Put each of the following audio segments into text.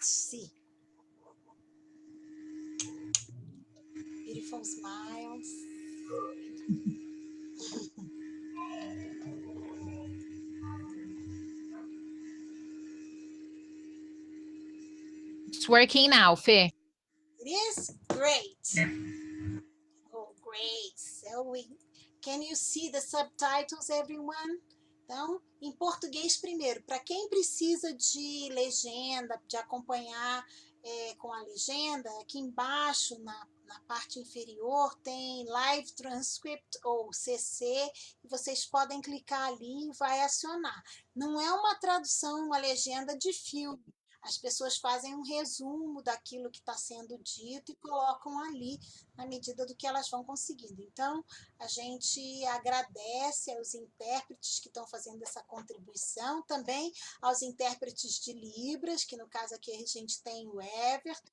see. Beautiful smiles. It's working now, Fe. It is great. Oh, great. So can you see the subtitles, everyone? Então, em português primeiro, para quem precisa de legenda, de acompanhar com a legenda, aqui embaixo, na parte inferior, tem Live Transcript ou CC, e vocês podem clicar ali e vai acionar. Não é uma tradução, uma legenda de filme. As pessoas fazem um resumo daquilo que está sendo dito e colocam ali na medida do que elas vão conseguindo. Então, a gente agradece aos intérpretes que estão fazendo essa contribuição, também aos intérpretes de Libras, que no caso aqui a gente tem o Everton,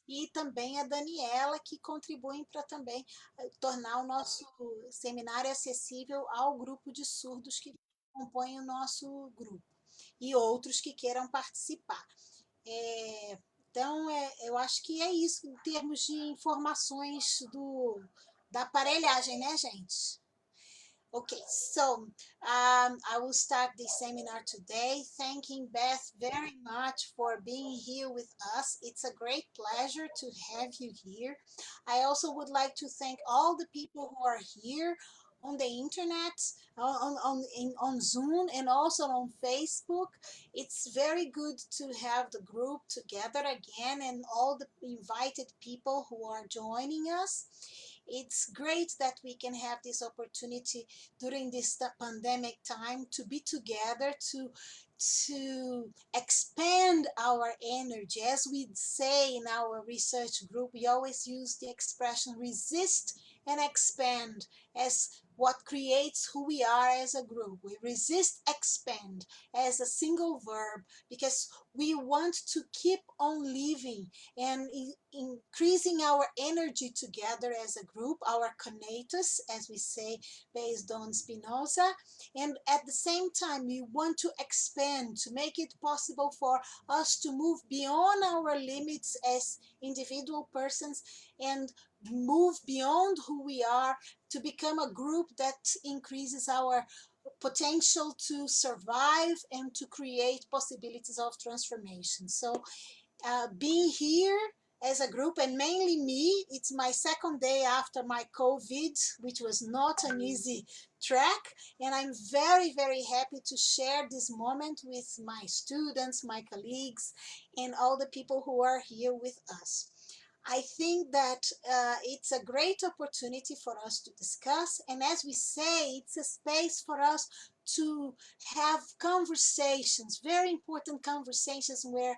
e também a Daniela, que contribuem para também tornar o nosso seminário acessível ao grupo de surdos que compõem o nosso grupo, e outros que queiram participar. Então, eu acho que é isso em termos de informações da aparelhagem, né, gente? Okay, so I will start this seminar today, thanking Beth very much for being here with us. It's a great pleasure to have you here. I also would like to thank all the people who are here on the internet, on Zoom, and also on Facebook. It's very good to have the group together again and all the invited people who are joining us. It's great that we can have this opportunity during this pandemic time to be together, to expand our energy. As we say in our research group, we always use the expression resist and expand as what creates who we are as a group. We resist, expand as a single verb because we want to keep on living and increasing our energy together as a group, our conatus, as we say, based on Spinoza. And at the same time, we want to expand, to make it possible for us to move beyond our limits as individual persons and move beyond who we are to become a group that increases our potential to survive and to create possibilities of transformation. So being here as a group, and mainly me, it's my second day after my COVID, which was not an easy track, and I'm very, very happy to share this moment with my students, my colleagues, and all the people who are here with us. I think that it's a great opportunity for us to discuss, and as we say, it's a space for us to have conversations, very important conversations where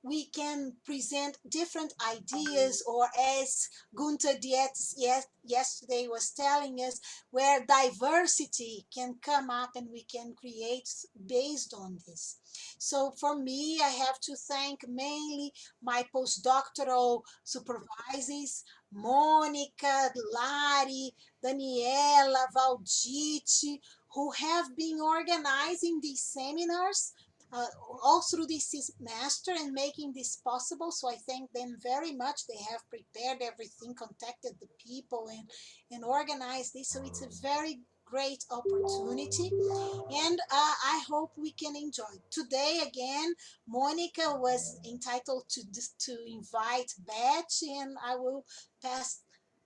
we can present different ideas, or as Gunther Dietz yesterday was telling us, where diversity can come up and we can create based on this. So for me, I have to thank mainly my postdoctoral supervisors, Mônica, Lari, Daniela, Valdite, who have been organizing these seminars all through this semester and making this possible. So I thank them very much. They have prepared everything, contacted the people, and organized this. So it's a very great opportunity, and I hope we can enjoy. Today again, Monica was entitled to invite Beth, and I will pass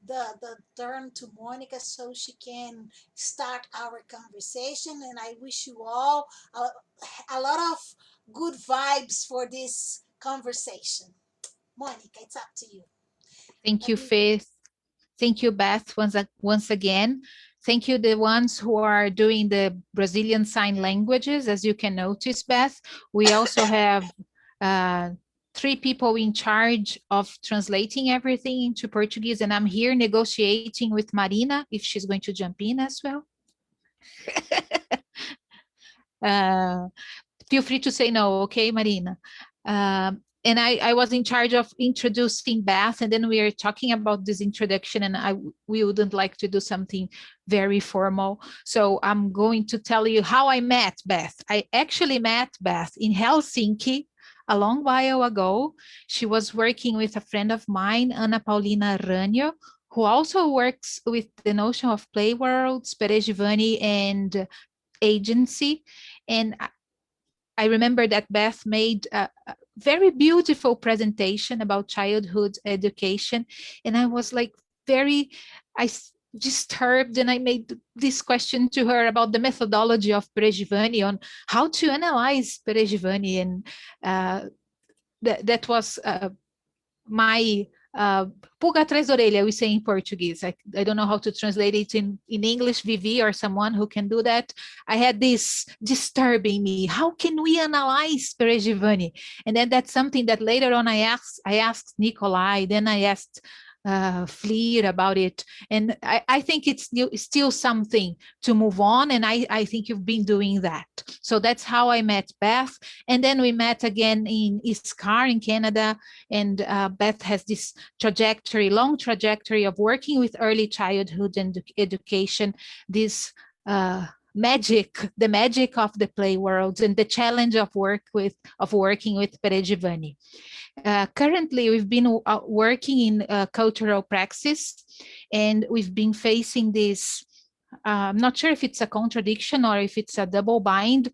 the turn to Monica so she can start our conversation, and I wish you all a lot of good vibes for this conversation. Monica, it's up to you. Thank you, Faith. Thank you, Beth, once again. Thank you, the ones who are doing the Brazilian Sign Languages. As you can notice, Beth, we also have 3 people in charge of translating everything into Portuguese, and I'm here negotiating with Marina if she's going to jump in as well. Feel free to say no, okay, Marina? And I was in charge of introducing Beth, and then we are talking about this introduction, and we wouldn't like to do something very formal. So I'm going to tell you how I met Beth. I actually met Beth in Helsinki a long while ago. She was working with a friend of mine, Ana Paulina Ranho, who also works with the notion of play worlds, perezhivanie, and agency. And I remember that Beth made a very beautiful presentation about childhood education. And I was like disturbed, and I made this question to her about the methodology of perezhivanie, on how to analyze perezhivanie. And that was my pulga atrás da orelha, we say in Portuguese. I don't know how to translate it in English, Vivi or someone who can do that. I had this disturbing me. How can we analyze perezhivanie? And then that's something that later on I asked Nikolai, then I asked Fleer about it. And I think it's still something to move on. And I think you've been doing that. So that's how I met Beth. And then we met again in ISCAR in Canada. And Beth has this long trajectory of working with early childhood and education, this the magic of the play worlds, and the challenge of working with perezhivanie. Currently, we've been working in cultural praxis, and we've been facing this, I'm not sure if it's a contradiction or if it's a double bind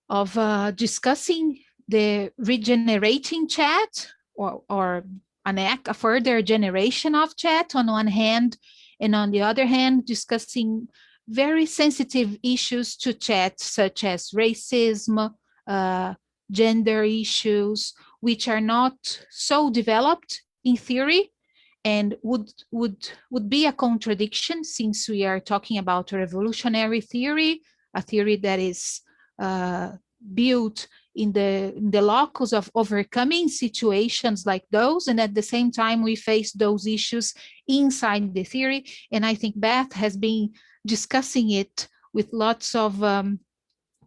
of discussing the regenerating chat, or a further generation of chat on one hand, and on the other hand, discussing very sensitive issues to chat, such as racism, gender issues, which are not so developed in theory, and would be a contradiction, since we are talking about a revolutionary theory, a theory that is built in the locus of overcoming situations like those, and at the same time we face those issues inside the theory. And I think Beth has been discussing it with lots of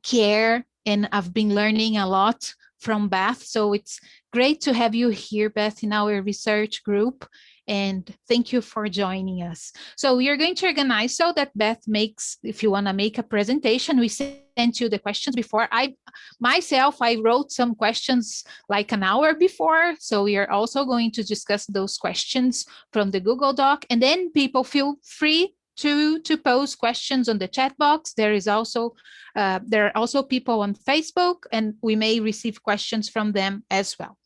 care, and I've been learning a lot from Beth. So it's great to have you here, Beth, in our research group. And thank you for joining us. So we are going to organize so that Beth makes, if you want to make a presentation, we sent you the questions before. I wrote some questions like an hour before. So we are also going to discuss those questions from the Google Doc. And then people feel free to pose questions on the chat box. There are also people on Facebook, and we may receive questions from them as well.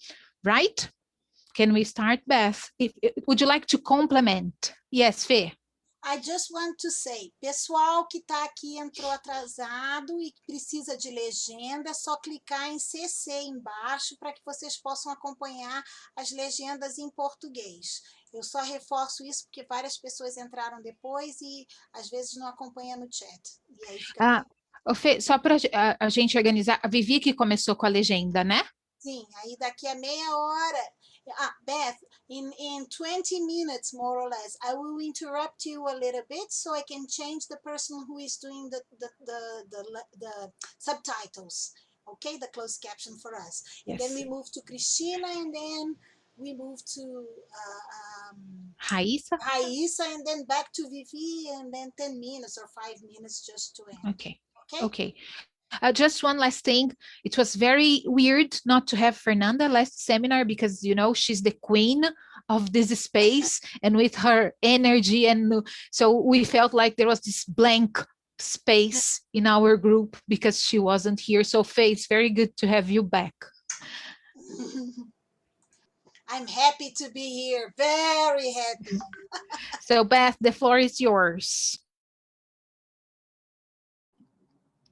Right? Can we start, Beth? Would you like to complement? Yes, Fê. I just want to say, pessoal que está aqui entrou atrasado e precisa de legenda, é só clicar em CC embaixo para que vocês possam acompanhar as legendas em português. Eu só reforço isso porque várias pessoas entraram depois e às vezes não acompanham no chat. E aí fica... Fê, só para a gente organizar, a Vivi que começou com a legenda, né? Sim, aí daqui a meia hora... Beth, in 20 minutes, more or less, I will interrupt you a little bit so I can change the person who is doing the subtitles, okay, the closed caption for us. Yes. And then we move to Cristina, and then we move to Raíssa, and then back to Vivi, and then 10 minutes or 5 minutes just to end. Okay. Just one last thing. It was very weird not to have Fernanda last seminar, because, she's the queen of this space, and with her energy. And so we felt like there was this blank space in our group because she wasn't here. So Faye, it's very good to have you back. I'm happy to be here. Very happy. So Beth, the floor is yours.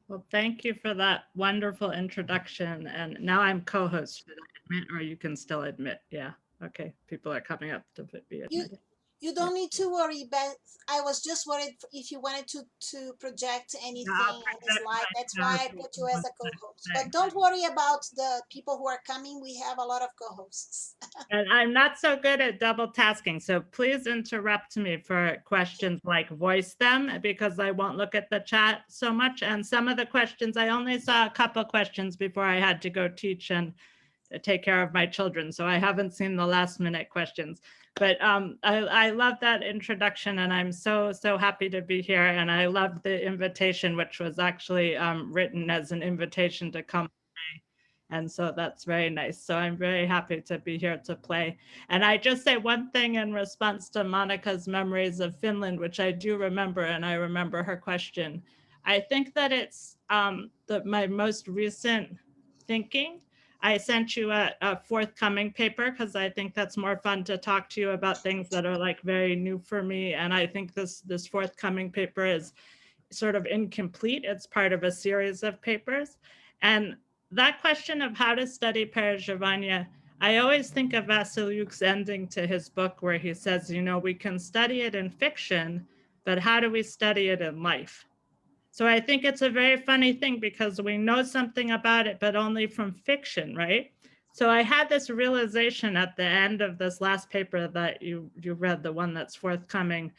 Well, thank you for that wonderful introduction. And now I'm co-host. Should I admit, or you can still admit? Yeah. Okay. People are coming up to be admitted. You don't need to worry, Beth. I was just worried if you wanted to project anything on the slide. That's why I put you as a co-host. But don't worry about the people who are coming. We have a lot of co-hosts. And I'm not so good at double tasking, so please interrupt me for questions, like voice them, because I won't look at the chat so much. And some of the questions, I only saw a couple questions before I had to go teach and take care of my children, so I haven't seen the last minute questions. But I love that introduction, and I'm so happy to be here. And I loved the invitation, which was actually written as an invitation to come And so that's very nice. So I'm very happy to be here to play. And I just say one thing in response to Monica's memories of Finland, which I do remember, and I remember her question. I think that it's my most recent thinking. I sent you a forthcoming paper because I think that's more fun to talk to you about things that are like very new for me. And I think this forthcoming paper is sort of incomplete. It's part of a series of papers. And that question of how to study perezhivanie, I always think of Vasilyuk's ending to his book where he says, you know, we can study it in fiction, but how do we study it in life? So I think it's a very funny thing because we know something about it, but only from fiction, right? So I had this realization at the end of this last paper that you read, the one that's forthcoming,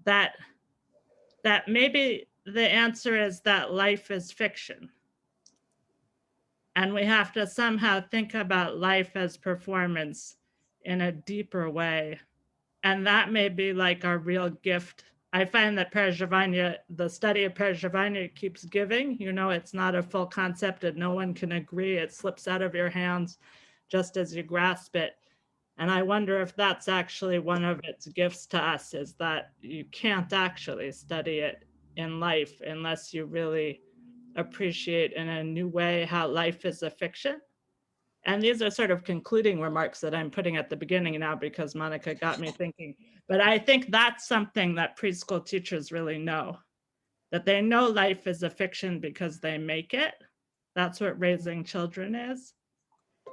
that maybe the answer is that life is fiction. And we have to somehow think about life as performance in a deeper way. And that may be like our real gift. I find that perezhivanie, the study of perezhivanie, keeps giving. You know, it's not a full concept and no one can agree. It slips out of your hands just as you grasp it. And I wonder if that's actually one of its gifts to us, is that you can't actually study it in life unless you really appreciate in a new way how life is a fiction. And these are sort of concluding remarks that I'm putting at the beginning now because Monica got me thinking. But I think that's something that preschool teachers really know, that they know life is a fiction because they make it. That's what raising children is.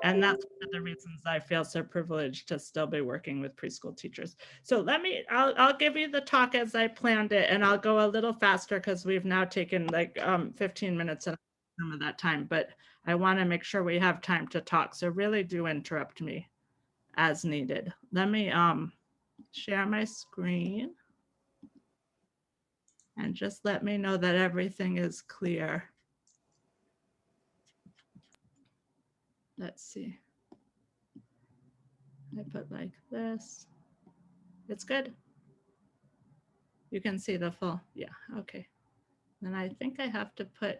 And that's one of the reasons I feel so privileged to still be working with preschool teachers. So I'll give you the talk as I planned it, and I'll go a little faster because we've now taken like 15 minutes and some of that time, but I want to make sure we have time to talk. So really do interrupt me as needed. Let me share my screen and just let me know that everything is clear. Let's see. I put like this. It's good. You can see the full, yeah, okay. And I think I have to put,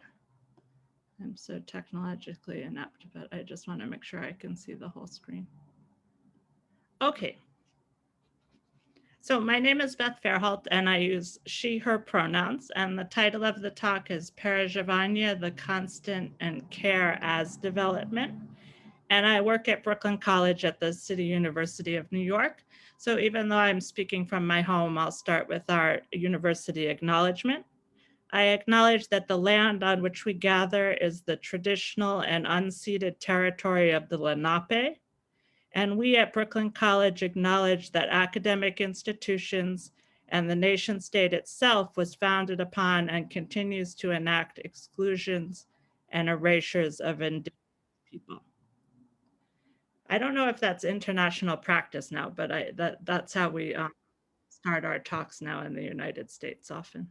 I'm so technologically inept, but I just want to make sure I can see the whole screen. Okay. So my name is Beth Ferholt and I use she, her pronouns. And the title of the talk is Perezhivanie, the Constant and Care as Development. And I work at Brooklyn College at the City University of New York. So even though I'm speaking from my home, I'll start with our university acknowledgement. I acknowledge that the land on which we gather is the traditional and unceded territory of the Lenape. And we at Brooklyn College acknowledge that academic institutions and the nation state itself was founded upon and continues to enact exclusions and erasures of indigenous people. I don't know if that's international practice now, but that's how we start our talks now in the United States often.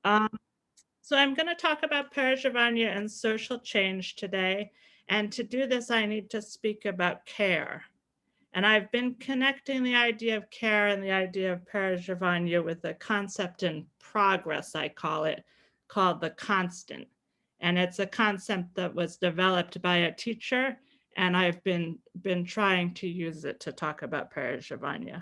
So I'm going to talk about perezhivanie and social change today. And to do this, I need to speak about care. And I've been connecting the idea of care and the idea of perezhivanie with a concept in progress, I call it, called the constant. And it's a concept that was developed by a teacher, and I've been trying to use it to talk about perezhivanie.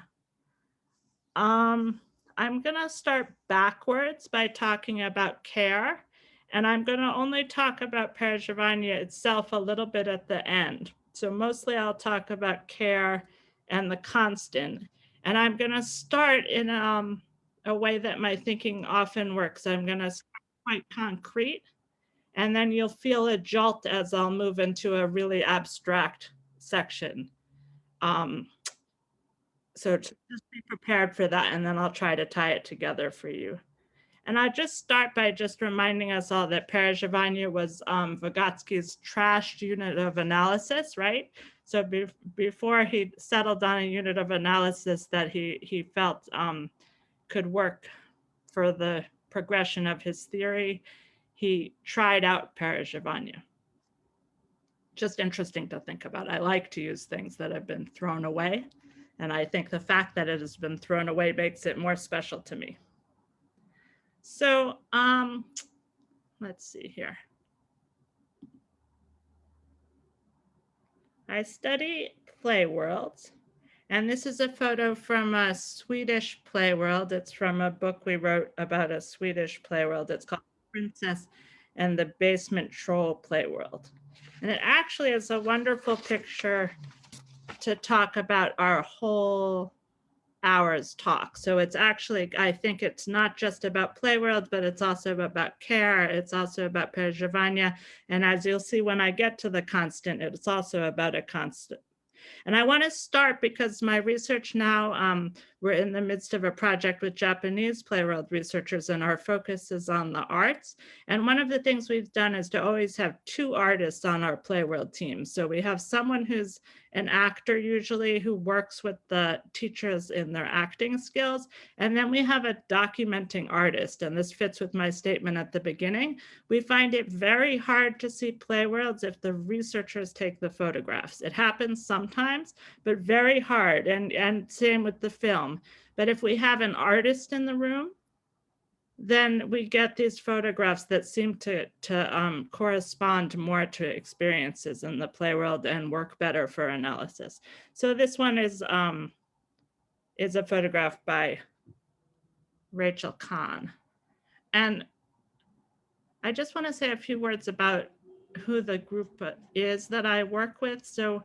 I'm going to start backwards by talking about care, and I'm going to only talk about perezhivanie itself a little bit at the end. So mostly I'll talk about care and the constant. And I'm going to start in a way that my thinking often works. I'm going to start quite concrete, and then you'll feel a jolt as I'll move into a really abstract section. So just be prepared for that, and then I'll try to tie it together for you. And I just start by just reminding us all that perezhivanie was Vygotsky's trashed unit of analysis, right? So before he settled on a unit of analysis that he felt could work for the progression of his theory, he tried out perezhivanie. Just interesting to think about. I like to use things that have been thrown away. And I think the fact that it has been thrown away makes it more special to me. So let's see here. I study play worlds. And this is a photo from a Swedish play world. It's from a book we wrote about a Swedish play world. It's called Princess and the Basement Troll Play World. And it actually is a wonderful picture to talk about our whole hour's talk. So it's actually, I think it's not just about play worlds, but it's also about care. It's also about perezhivanie. And as you'll see when I get to the constant, it's also about a constant. And I want to start because my research now, we're in the midst of a project with Japanese play world researchers, and our focus is on the arts. And one of the things we've done is to always have 2 artists on our play world team. So we have someone who's an actor usually who works with the teachers in their acting skills. And then we have a documenting artist. And this fits with my statement at the beginning. We find it very hard to see play worlds if the researchers take the photographs. It happens sometimes, but very hard. And same with the film. But if we have an artist in the room, then we get these photographs that seem to correspond more to experiences in the play world and work better for analysis. So this one is a photograph by Rachel Kahn. And I just want to say a few words about who the group is that I work with. So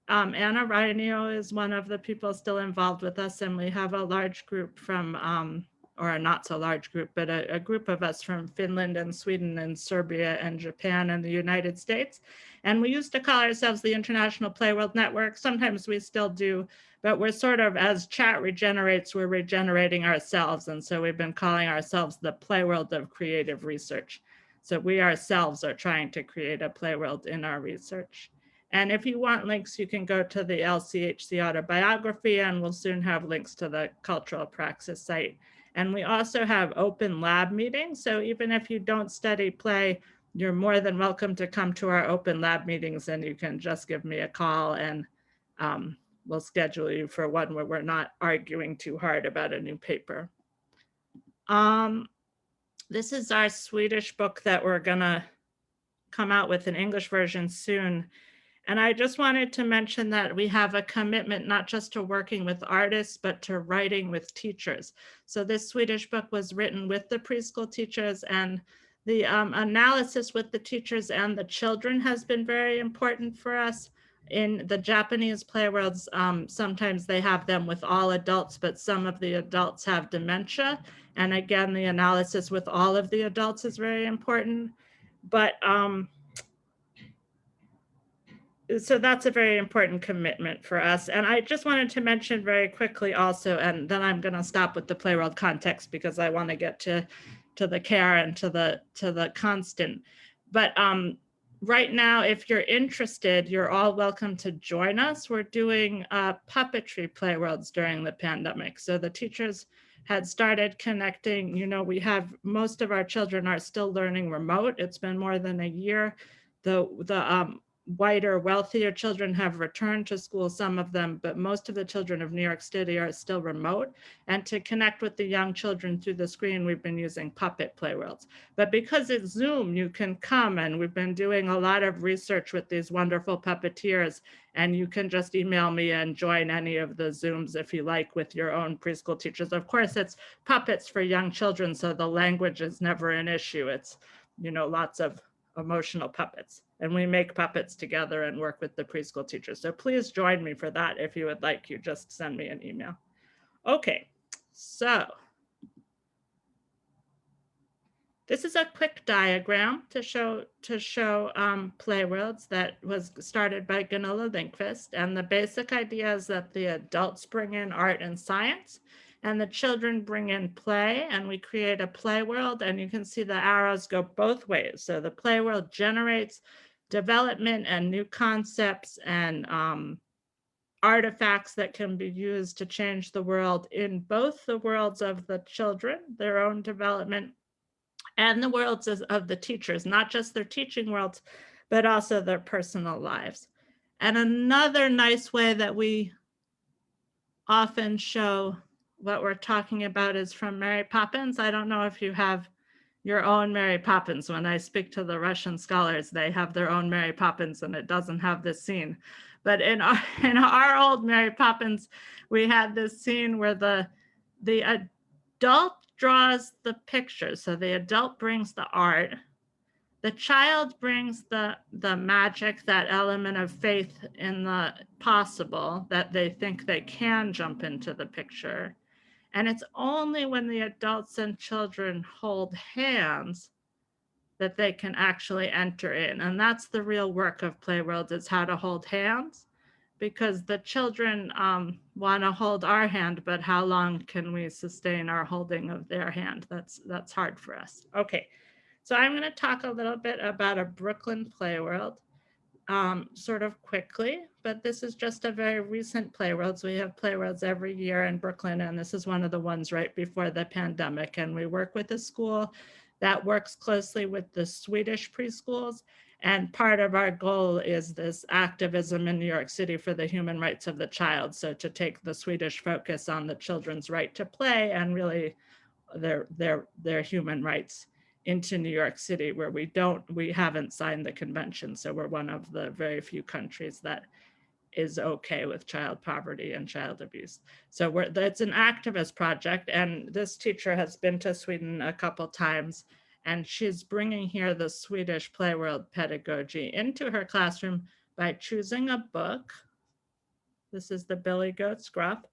Anna Rainio is one of the people still involved with us, and we have a large group from or a not so large group, but a group of us from Finland and Sweden and Serbia and Japan and the United States. And we used to call ourselves the International Play World Network. Sometimes we still do, but we're sort of, as chat regenerates, we're regenerating ourselves. And so we've been calling ourselves the Play World of Creative Research. So we ourselves are trying to create a play world in our research. And if you want links, you can go to the LCHC autobiography, and we'll soon have links to the Cultural Praxis site. And we also have open lab meetings. So even if you don't study play, you're more than welcome to come to our open lab meetings, and you can just give me a call, and we'll schedule you for one where we're not arguing too hard about a new paper. This is our Swedish book that we're gonna come out with an English version soon. And I just wanted to mention that we have a commitment not just to working with artists, but to writing with teachers. So this Swedish book was written with the preschool teachers, and the analysis with the teachers and the children has been very important for us. In the Japanese play worlds, sometimes they have them with all adults, but some of the adults have dementia. And again, the analysis with all of the adults is very important. But so that's a very important commitment for us. And I just wanted to mention very quickly also, and then I'm going to stop with the play world context because I want to get to the care and to the constant. But right now, if you're interested, you're all welcome to join us. We're doing puppetry play worlds during the pandemic. So the teachers had started connecting. You know, we have most of our children are still learning remote. It's been more than a year. The whiter, wealthier children have returned to school, some of them, but most of the children of New York City are still remote. And to connect with the young children through the screen, we've been using puppet play worlds. But because it's Zoom, you can come, and we've been doing a lot of research with these wonderful puppeteers, and you can just email me and join any of the Zooms if you like with your own preschool teachers. Of course, it's puppets for young children, so the language is never an issue. It's, you know, lots of emotional puppets, and we make puppets together and work with the preschool teachers. So please join me for that. If you would like, you just send me an email. Okay, so this is a quick diagram to show play worlds that was started by Gunilla Lindqvist. And the basic idea is that the adults bring in art and science, and the children bring in play, and we create a play world. And you can see the arrows go both ways. So the play world generates development and new concepts and artifacts that can be used to change the world in both the worlds of the children, their own development, and the worlds of the teachers, not just their teaching worlds, but also their personal lives. And another nice way that we often show what we're talking about is from Mary Poppins. I don't know if you have your own Mary Poppins. When I speak to the Russian scholars, they have their own Mary Poppins, and it doesn't have this scene. But in our old Mary Poppins, we had this scene where the adult draws the picture. So the adult brings the art. The child brings the magic, that element of faith in the possible, that they think they can jump into the picture. And it's only when the adults and children hold hands that they can actually enter in. And that's the real work of Playworld, is how to hold hands, because the children want to hold our hand, but how long can we sustain our holding of their hand? That's hard for us. Okay, so I'm going to talk a little bit about a Brooklyn Playworld, sort of quickly, but this is just a very recent Playworlds. We have Playworlds every year in Brooklyn, and this is one of the ones right before the pandemic. And we work with a school that works closely with the Swedish preschools. And part of our goal is this activism in New York City for the human rights of the child. So to take the Swedish focus on the children's right to play and really their human rights into New York City, where we haven't signed the convention. So we're one of the very few countries that is okay with child poverty and child abuse. So it's an activist project, and this teacher has been to Sweden a couple times, and she's bringing here the Swedish Playworld pedagogy into her classroom by choosing a book. This is the Billy Goat Scruff,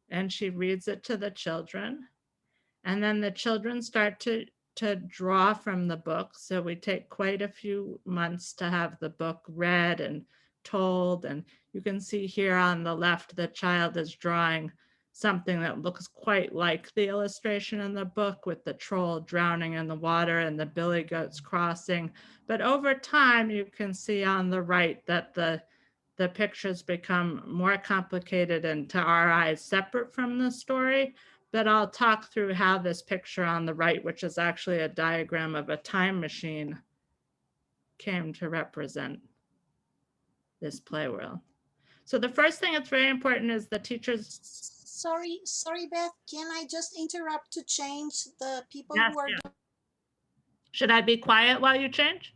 and she reads it to the children. And then the children start to draw from the book. So we take quite a few months to have the book read and told. And you can see here on the left, the child is drawing something that looks quite like the illustration in the book, with the troll drowning in the water and the billy goats crossing. But over time, you can see on the right that the pictures become more complicated and, to our eyes, separate from the story. But I'll talk through how this picture on the right, which is actually a diagram of a time machine, came to represent this play world. So the first thing that's very important is the teachers. Sorry, Beth, can I just interrupt to change the people Yes, who are yeah. Should I be quiet while you change?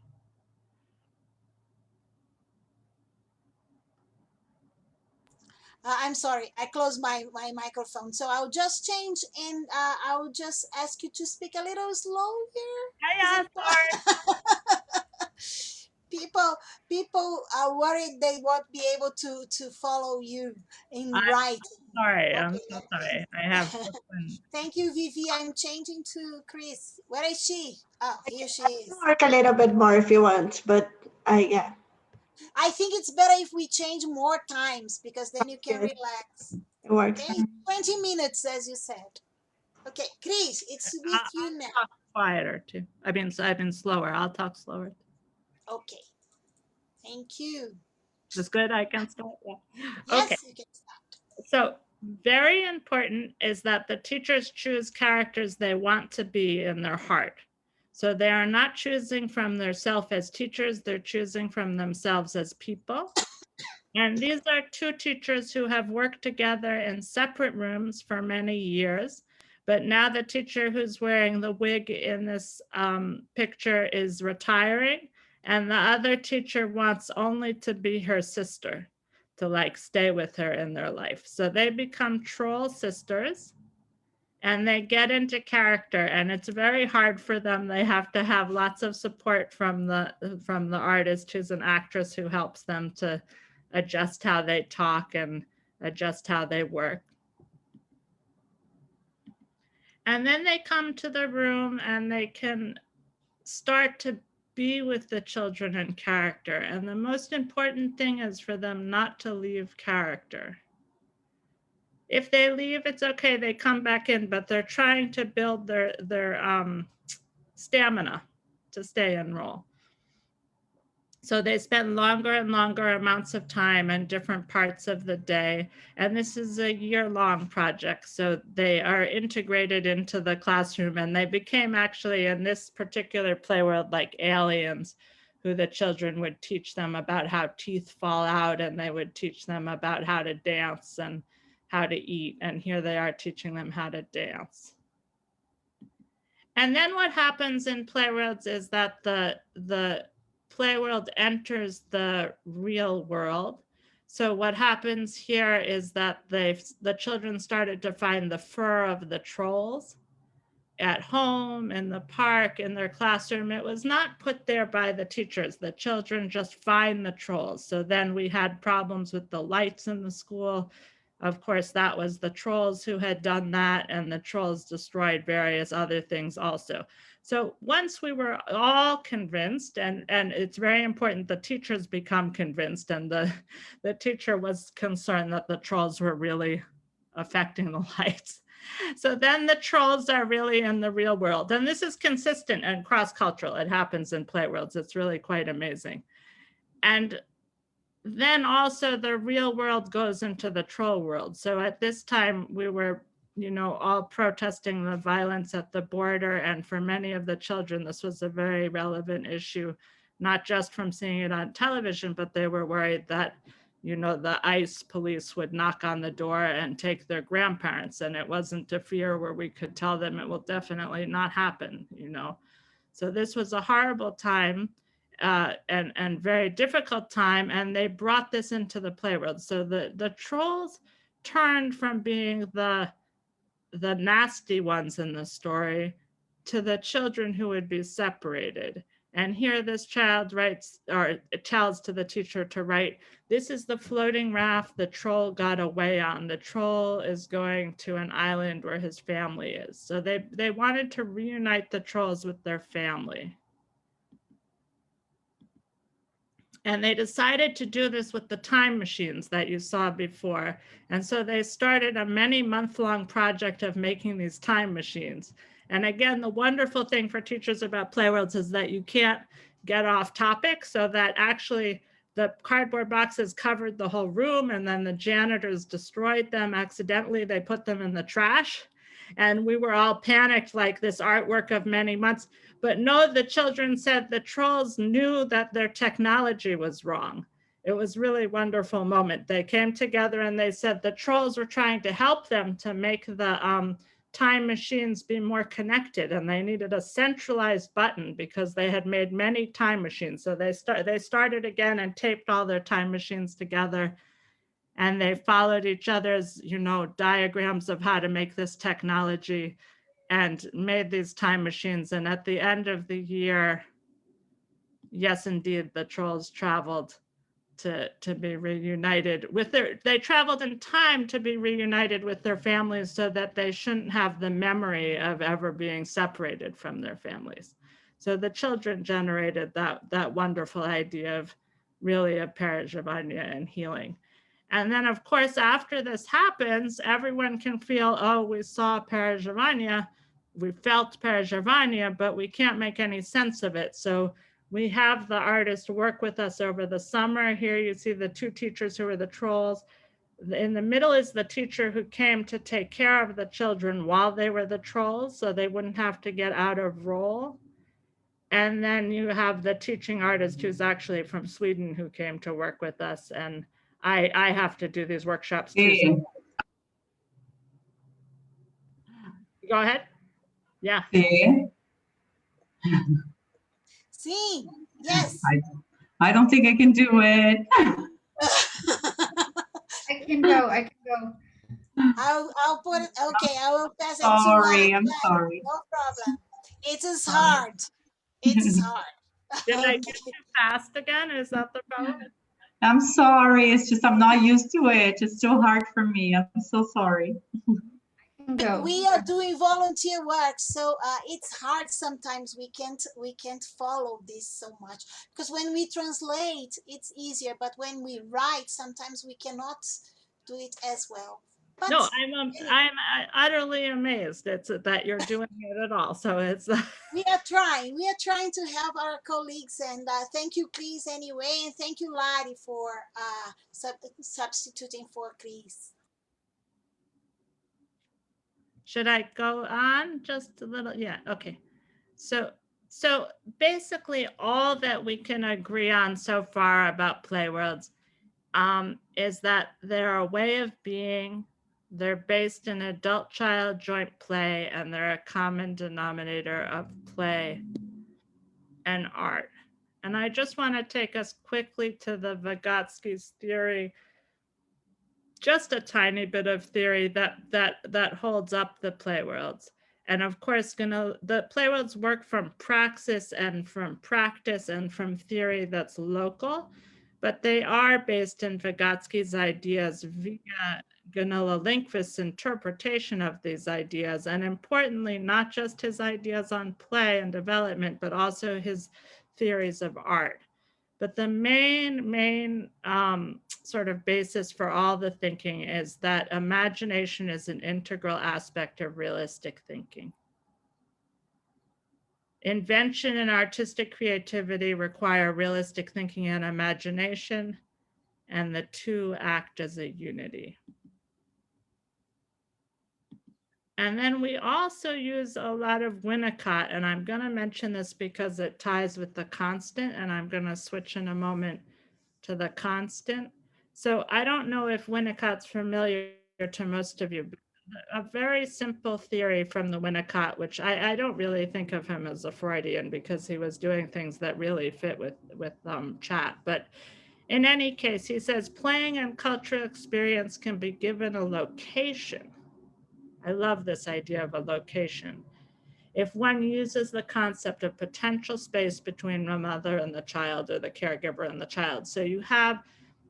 I'm sorry, I closed my microphone. So I'll just change, and I'll just ask you to speak a little slower. Yeah, People are worried they won't be able to follow you in writing. Sorry, Okay, I'm so sorry. I have. Thank you, Vivi. I'm changing to Chris. Where is she? Oh, here she is. Work a little bit more if you want, but yeah. I think it's better if we change more times, because then you can Yes, relax. it works. Okay, 20 minutes, as you said. Okay, Chris, it's with you now. I'll talk quieter too. I've been slower. I'll talk slower. Okay, thank you. Is good? I can start. Yeah. Yes, Okay. you can start. So very important is that the teachers choose characters they want to be in their heart. So they are not choosing from their self as teachers, they're choosing from themselves as people. And these are two teachers who have worked together in separate rooms for many years. But now the teacher who's wearing the wig in this picture is retiring, and the other teacher wants only to be her sister, to like stay with her in their life. So they become troll sisters, and they get into character, and it's very hard for them. They have to have lots of support from the artist, who's an actress, who helps them to adjust how they talk and adjust how they work. And then they come to the room and they can start to be with the children in character. And the most important thing is for them not to leave character. If they leave, it's okay, they come back in, but they're trying to build their stamina to stay in role. So they spend longer and longer amounts of time in different parts of the day. And this is a year-long project. So they are integrated into the classroom, and they became actually in this particular play world like aliens, who the children would teach them about how teeth fall out, and they would teach them about how to dance and how to eat. And here they are teaching them how to dance. And then what happens in Playworlds is that the Playworld enters the real world. So what happens here is that the children started to find the fur of the trolls at home, in the park, in their classroom. It was not put there by the teachers. The children just find the trolls. So then we had problems with the lights in the school. Of course, that was the trolls who had done that, and the trolls destroyed various other things also. So once we were all convinced, and it's very important the teachers become convinced, and the teacher was concerned that the trolls were really affecting the lights. So then the trolls are really in the real world. And this is consistent and cross-cultural. It happens in play worlds. It's really quite amazing. And then also the real world goes into the troll world. So at this time we were, all protesting the violence at the border. And for many of the children, this was a very relevant issue, not just from seeing it on television, but they were worried that the ICE police would knock on the door and take their grandparents. And it wasn't a fear where we could tell them it will definitely not happen, So this was a horrible time and very difficult time. And they brought this into the play world. So the trolls turned from being the nasty ones in the story to the children who would be separated. And here this child writes, or tells to the teacher to write, this is the floating raft the troll got away on. The troll is going to an island where his family is. So they wanted to reunite the trolls with their family. And they decided to do this with the time machines that you saw before. And so they started a many-month-long project of making these time machines. And again, the wonderful thing for teachers about play worlds is that you can't get off topic, so that actually the cardboard boxes covered the whole room, and then the janitors destroyed them accidentally. They put them in the trash. And we were all panicked, like this artwork of many months. But no, the children said the trolls knew that their technology was wrong. It was really a wonderful moment. They came together and they said the trolls were trying to help them to make the time machines be more connected, and they needed a centralized button because they had made many time machines. So they started again and taped all their time machines together. And they followed each other's, diagrams of how to make this technology and made these time machines. And at the end of the year, yes, indeed, the trolls traveled to be reunited with they traveled in time to be reunited with their families so that they shouldn't have the memory of ever being separated from their families. So the children generated that wonderful idea of really a perezhivanie and healing. And then, of course, after this happens, everyone can feel, oh, we saw perezhivanie, we felt perezhivanie, but we can't make any sense of it. So we have the artist work with us over the summer. Here you see the two teachers who were the trolls. In the middle is the teacher who came to take care of the children while they were the trolls, so they wouldn't have to get out of role. And then you have the teaching artist who's actually from Sweden who came to work with us. And I have to do these workshops too. So. Go ahead. Yeah. Sim, yes. I don't think I can do it. I can go. I'll put it, okay, I will pass it Sorry, to I'm sorry. No problem. It is hard. It is hard. Did I get too fast again? Is that the problem? I'm sorry. It's just I'm not used to it. It's so hard for me. I'm so sorry. Go. We are doing volunteer work, so it's hard sometimes. We can't follow this so much because when we translate, it's easier. But when we write, sometimes we cannot do it as well. But no, I'm utterly amazed that you're doing it at all. So it's we are trying to help our colleagues, and thank you, Chris, anyway, and thank you, Lari, for substituting for Chris. Should I go on just a little? Yeah, okay. So basically all that we can agree on so far about play worlds is that they're a way of being. They're based in adult-child joint play, and they're a common denominator of play and art. And I just want to take us quickly to the Vygotsky's theory just a tiny bit of theory that holds up the play worlds. And of course, the play worlds work from praxis and from practice and from theory that's local, but they are based in Vygotsky's ideas via Gunilla Lindqvist's interpretation of these ideas, and importantly, not just his ideas on play and development, but also his theories of art. But the main sort of basis for all the thinking is that imagination is an integral aspect of realistic thinking. Invention and artistic creativity require realistic thinking and imagination, and the two act as a unity. And then we also use a lot of Winnicott, and I'm going to mention this because it ties with the constant, and I'm going to switch in a moment to the constant. So I don't know if Winnicott's familiar to most of you. A very simple theory from the Winnicott, which I don't really think of him as a Freudian because he was doing things that really fit with chat. But in any case, he says playing and cultural experience can be given a location. I love this idea of a location. If one uses the concept of potential space between the mother and the child, or the caregiver and the child. So you have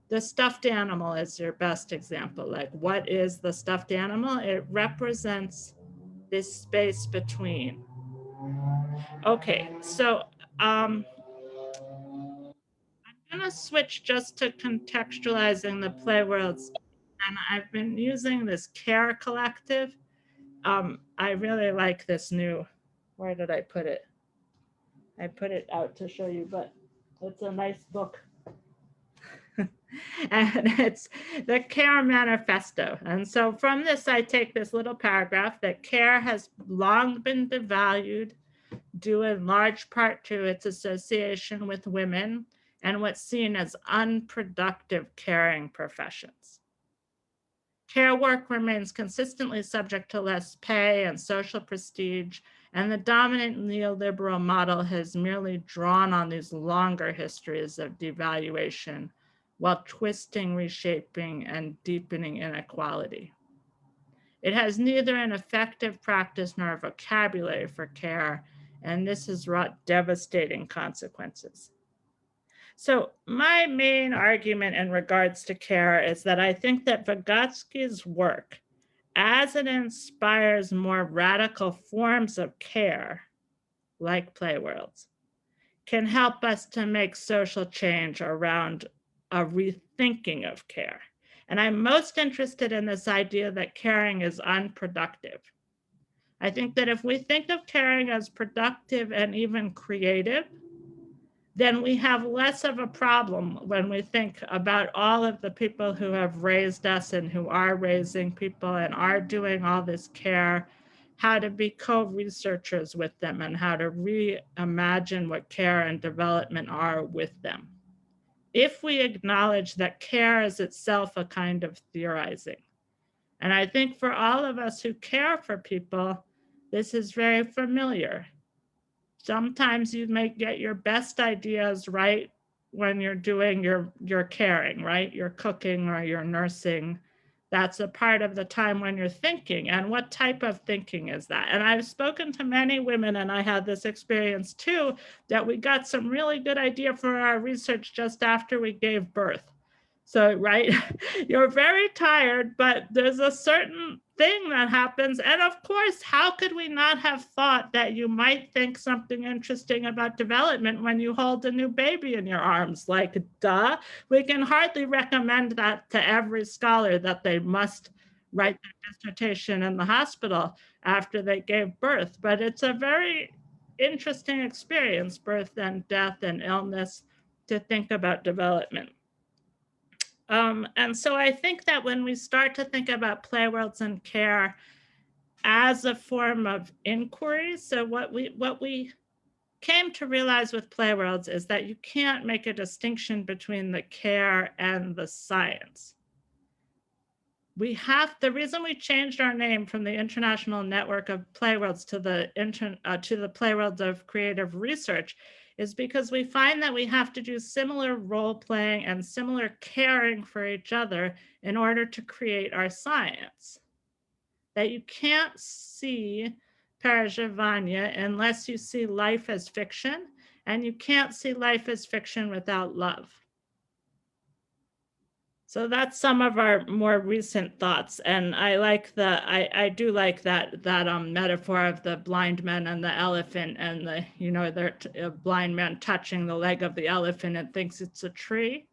the stuffed animal is your best example. Like, what is the stuffed animal? It represents this space between. Okay, so I'm gonna switch just to contextualizing the play worlds. And I've been using this Care collective. I really like this new, where did I put it? I put it out to show you, but it's a nice book. And it's the Care Manifesto. And so from this, I take this little paragraph that care has long been devalued due in large part to its association with women and what's seen as unproductive caring professions. Care work remains consistently subject to less pay and social prestige, and the dominant neoliberal model has merely drawn on these longer histories of devaluation while twisting, reshaping, and deepening inequality. It has neither an effective practice nor a vocabulary for care, and this has wrought devastating consequences. So my main argument in regards to care is that I think that Vygotsky's work, as it inspires more radical forms of care, like play worlds, can help us to make social change around a rethinking of care. And I'm most interested in this idea that caring is unproductive. I think that if we think of caring as productive and even creative, then we have less of a problem when we think about all of the people who have raised us and who are raising people and are doing all this care, how to be co-researchers with them and how to reimagine what care and development are with them. If we acknowledge that care is itself a kind of theorizing. And I think for all of us who care for people, this is very familiar. Sometimes you may get your best ideas right when you're doing your caring, right? You're cooking or you're nursing. That's a part of the time when you're thinking. And what type of thinking is that? And I've spoken to many women, and I had this experience too, that we got some really good idea for our research just after we gave birth. So, right, you're very tired, but there's a certain thing that happens. And of course, how could we not have thought that you might think something interesting about development when you hold a new baby in your arms? Like, duh, we can hardly recommend that to every scholar that they must write their dissertation in the hospital after they gave birth. But it's a very interesting experience, birth and death and illness, to think about development. And so I think that when we start to think about play worlds and care as a form of inquiry, so what we came to realize with play worlds is that you can't make a distinction between the care and the science. The reason we changed our name from the International Network of Play Worlds to the Play Worlds of Creative Research is because we find that we have to do similar role playing and similar caring for each other in order to create our science. That you can't see perezhivanie unless you see life as fiction, and you can't see life as fiction without love. So that's some of our more recent thoughts, and I like I do like that metaphor of the blind man and the elephant, and a blind man touching the leg of the elephant and thinks it's a tree.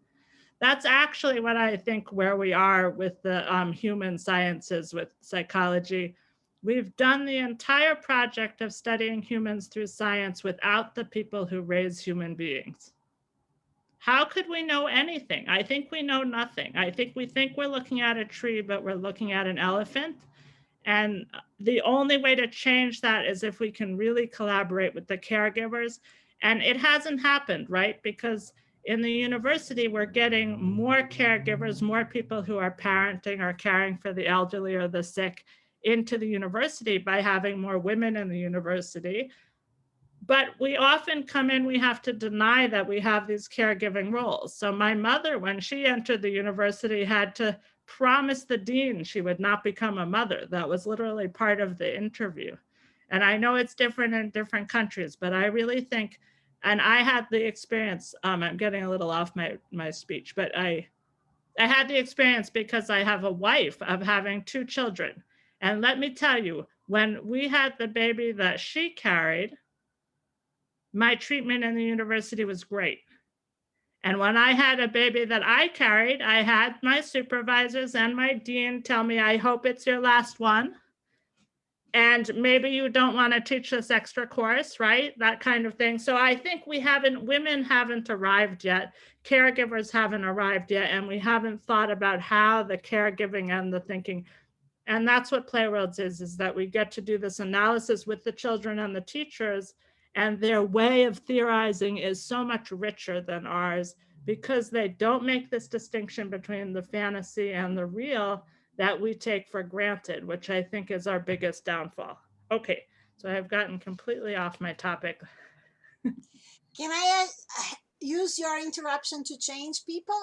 That's actually what I think where we are with the human sciences, with psychology. We've done the entire project of studying humans through science without the people who raise human beings. How could we know anything? I think we know nothing. I think we think we're looking at a tree, but we're looking at an elephant. And the only way to change that is if we can really collaborate with the caregivers. And it hasn't happened, right? Because in the university, we're getting more caregivers, more people who are parenting or caring for the elderly or the sick into the university by having more women in the university. But we often come in, we have to deny that we have these caregiving roles. So my mother, when she entered the university, had to promise the dean she would not become a mother. That was literally part of the interview. And I know it's different in different countries, but I really think, and I had the experience, I'm getting a little off my speech, but I had the experience because I have a wife of having 2 children. And let me tell you, when we had the baby that she carried, my treatment in the university was great. And when I had a baby that I carried, I had my supervisors and my dean tell me, I hope it's your last one. And maybe you don't want to teach this extra course, right? That kind of thing. So I think women haven't arrived yet. Caregivers haven't arrived yet. And we haven't thought about how the caregiving and the thinking. And that's what Playworlds is that we get to do this analysis with the children and the teachers. And their way of theorizing is so much richer than ours because they don't make this distinction between the fantasy and the real that we take for granted, which I think is our biggest downfall. Okay, so I've gotten completely off my topic. Can I use your interruption to change people?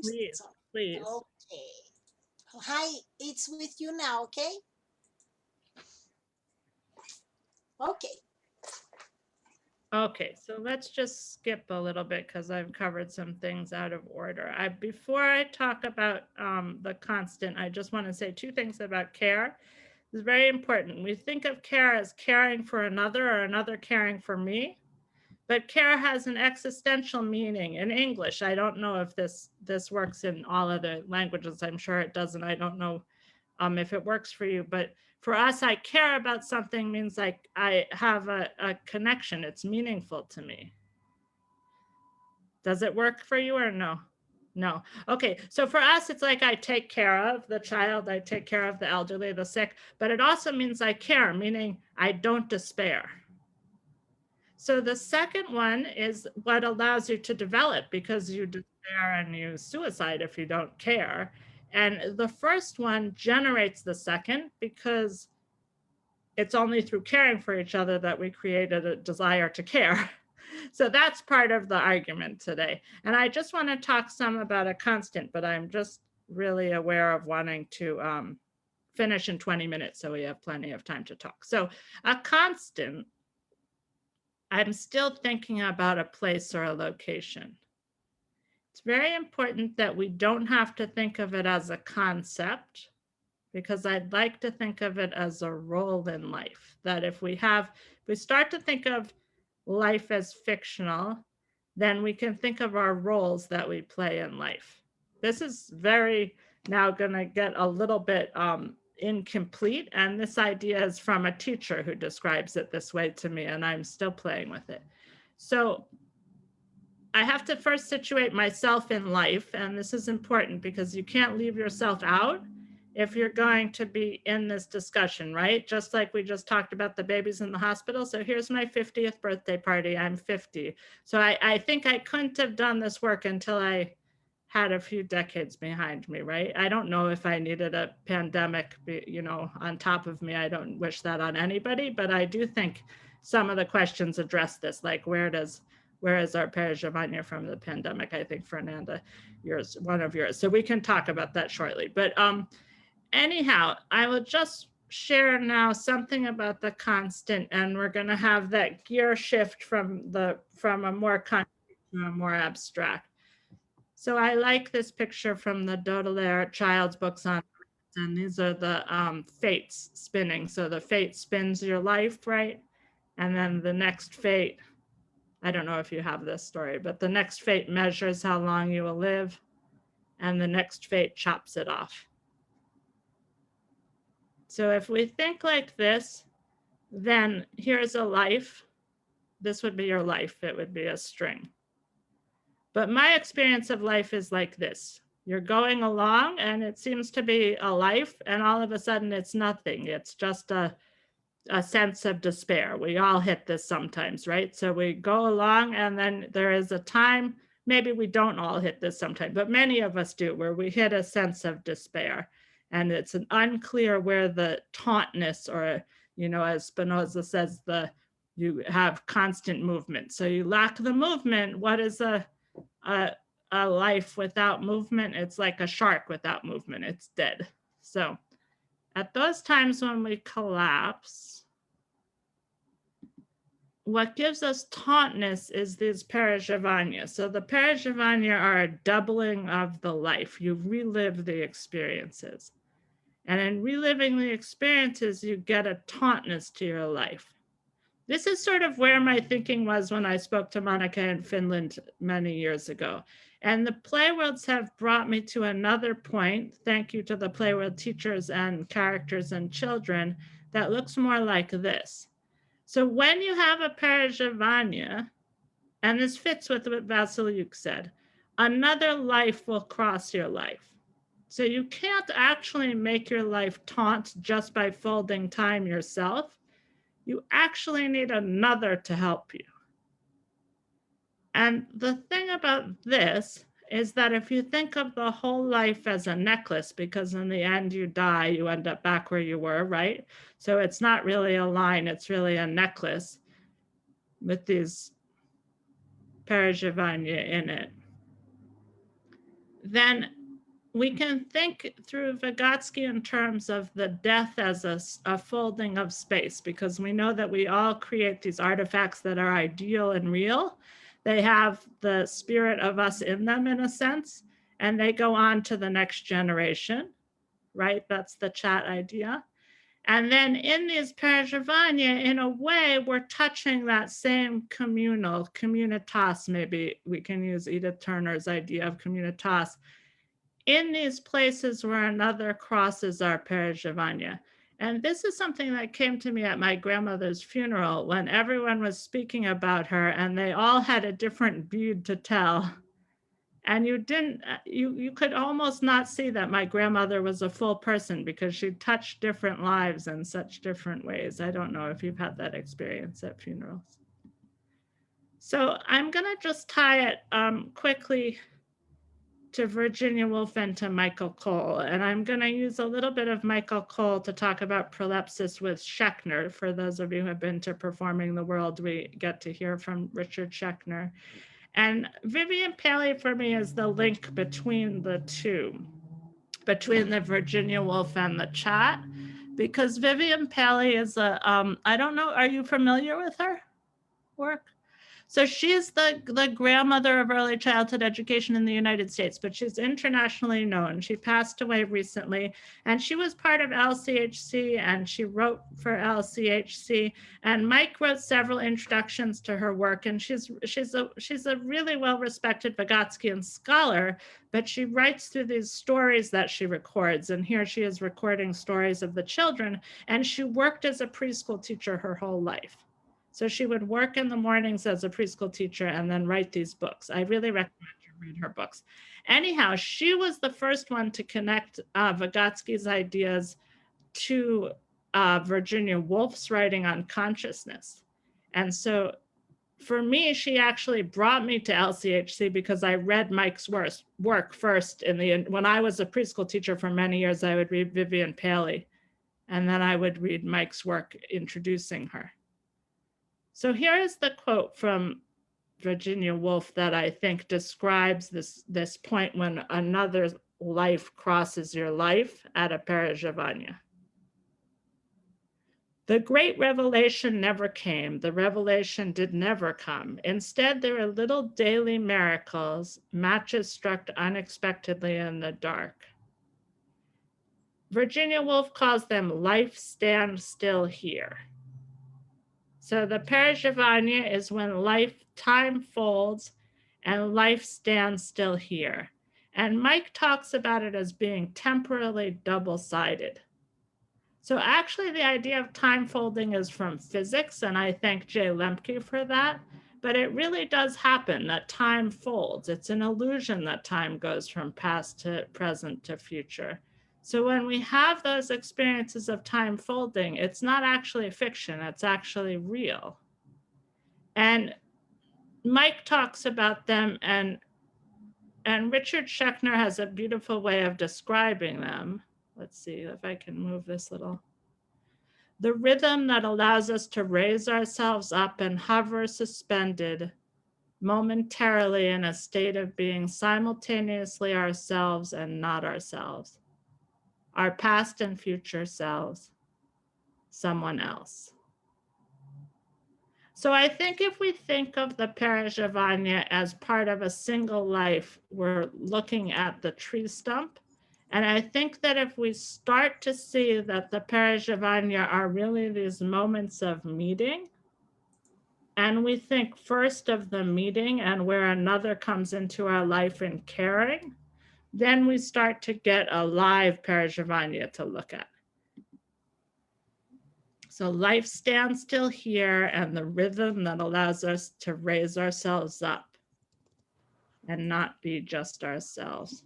Please, please. Okay. Hi, it's with you now, okay? Okay. Okay, so let's just skip a little bit because I've covered some things out of order. Before I talk about the constant, I just want to say 2 things about care. It's very important. We think of care as caring for another or another caring for me, but care has an existential meaning in English. I don't know if this works in all other languages. I'm sure it doesn't. I don't know if it works for you, but for us, I care about something means like I have a connection. It's meaningful to me. Does it work for you or no? No. Okay, so for us, it's like I take care of the child, I take care of the elderly, the sick, but it also means I care, meaning I don't despair. So the second one is what allows you to develop because you despair and you suicide if you don't care. And the first one generates the second because it's only through caring for each other that we created a desire to care. So that's part of the argument today. And I just want to talk some about a constant, but I'm just really aware of wanting to finish in 20 minutes so we have plenty of time to talk. So a constant, I'm still thinking about a place or a location. It's very important that we don't have to think of it as a concept, because I'd like to think of it as a role in life. That if we start to think of life as fictional, then we can think of our roles that we play in life. This is now gonna get a little bit incomplete, and this idea is from a teacher who describes it this way to me, and I'm still playing with it. So I have to first situate myself in life, and this is important because you can't leave yourself out if you're going to be in this discussion, right? Just like we just talked about the babies in the hospital. So here's my 50th birthday party, I'm 50. So I think I couldn't have done this work until I had a few decades behind me, right? I don't know if I needed a pandemic, on top of me. I don't wish that on anybody, but I do think some of the questions address this, like where does Where is our perezhivanie from the pandemic? I think Fernanda, one of yours. So we can talk about that shortly. But anyhow, I will just share now something about the constant, and we're going to have that gear shift from a more concrete to a more abstract. So I like this picture from the Baudelaire child's books on, and these are the fates spinning. So the fate spins your life, right? And then the next fate, I don't know if you have this story, but the next fate measures how long you will live, and the next fate chops it off. So if we think like this, then here's a life. This would be your life. It would be a string. But my experience of life is like this. You're going along and it seems to be a life, and all of a sudden it's nothing. It's just a sense of despair. We all hit this sometimes, right? So we go along and then there is a time, maybe we don't all hit this sometime, but many of us do, where we hit a sense of despair. And it's unclear where the tauntness, or, you know, as Spinoza says, you have constant movement. So you lack the movement. What is a life without movement? It's like a shark without movement. It's dead. So at those times when we collapse, what gives us tautness is these perezhivanie. So the perezhivanie are a doubling of the life. You relive the experiences. And in reliving the experiences, you get a tautness to your life. This is sort of where my thinking was when I spoke to Monica in Finland many years ago. And the Playworlds have brought me to another point, thank you to the Playworld teachers and characters and children, that looks more like this. So when you have a perezhivanie, and this fits with what Vasilyuk said, another life will cross your life. So you can't actually make your life taunt just by folding time yourself. You actually need another to help you. And the thing about this is that if you think of the whole life as a necklace, because in the end you die, you end up back where you were, right? So it's not really a line, it's really a necklace with these perezhivanie in it. Then we can think through Vygotsky in terms of the death as a folding of space, because we know that we all create these artifacts that are ideal and real. They have the spirit of us in them in a sense, and they go on to the next generation, right? That's the chat idea. And then in these perezhivanie, in a way, we're touching that same communitas, maybe we can use Edith Turner's idea of communitas, in these places where another crosses our perezhivanie. And this is something that came to me at my grandmother's funeral when everyone was speaking about her and they all had a different bead to tell. And you could almost not see that my grandmother was a full person because she touched different lives in such different ways. I don't know if you've had that experience at funerals. So I'm gonna just tie it quickly to Virginia Woolf and to Michael Cole. And I'm going to use a little bit of Michael Cole to talk about prolepsis with Schechner. For those of you who have been to Performing the World, we get to hear from Richard Schechner. And Vivian Paley for me is the link between the two, between the Virginia Woolf and the chat, because Vivian Paley is I don't know, are you familiar with her work? So she's the grandmother of early childhood education in the United States, but she's internationally known. She passed away recently, and she was part of LCHC, and she wrote for LCHC. And Mike wrote several introductions to her work, and she's a really well-respected Vygotskyan scholar, but she writes through these stories that she records. And here she is recording stories of the children, and she worked as a preschool teacher her whole life. So she would work in the mornings as a preschool teacher and then write these books. I really recommend you read her books. Anyhow, she was the first one to connect Vygotsky's ideas to Virginia Woolf's writing on consciousness. And so for me, she actually brought me to LCHC because I read Mike's work first. When I was a preschool teacher for many years, I would read Vivian Paley, and then I would read Mike's work introducing her. So here is the quote from Virginia Woolf that I think describes this point when another life crosses your life at a perezhivanie. The great revelation never came. The revelation did never come. Instead, there are little daily miracles, matches struck unexpectedly in the dark. Virginia Woolf calls them life stand still here. So the perezhivanie is when time folds and life stands still here. And Mike talks about it as being temporally double-sided. So actually the idea of time folding is from physics, and I thank Jay Lemke for that, but it really does happen that time folds. It's an illusion that time goes from past to present to future. So when we have those experiences of time folding, it's not actually fiction, it's actually real. And Mike talks about them, and Richard Schechner has a beautiful way of describing them. Let's see if I can move this little. The rhythm that allows us to raise ourselves up and hover suspended momentarily in a state of being simultaneously ourselves and not ourselves, our past and future selves, someone else. So I think if we think of the perezhivanie as part of a single life, we're looking at the tree stump. And I think that if we start to see that the perezhivanie are really these moments of meeting, and we think first of the meeting and where another comes into our life in caring, then we start to get a live perezhivanie to look at. So life stands still here, and the rhythm that allows us to raise ourselves up and not be just ourselves.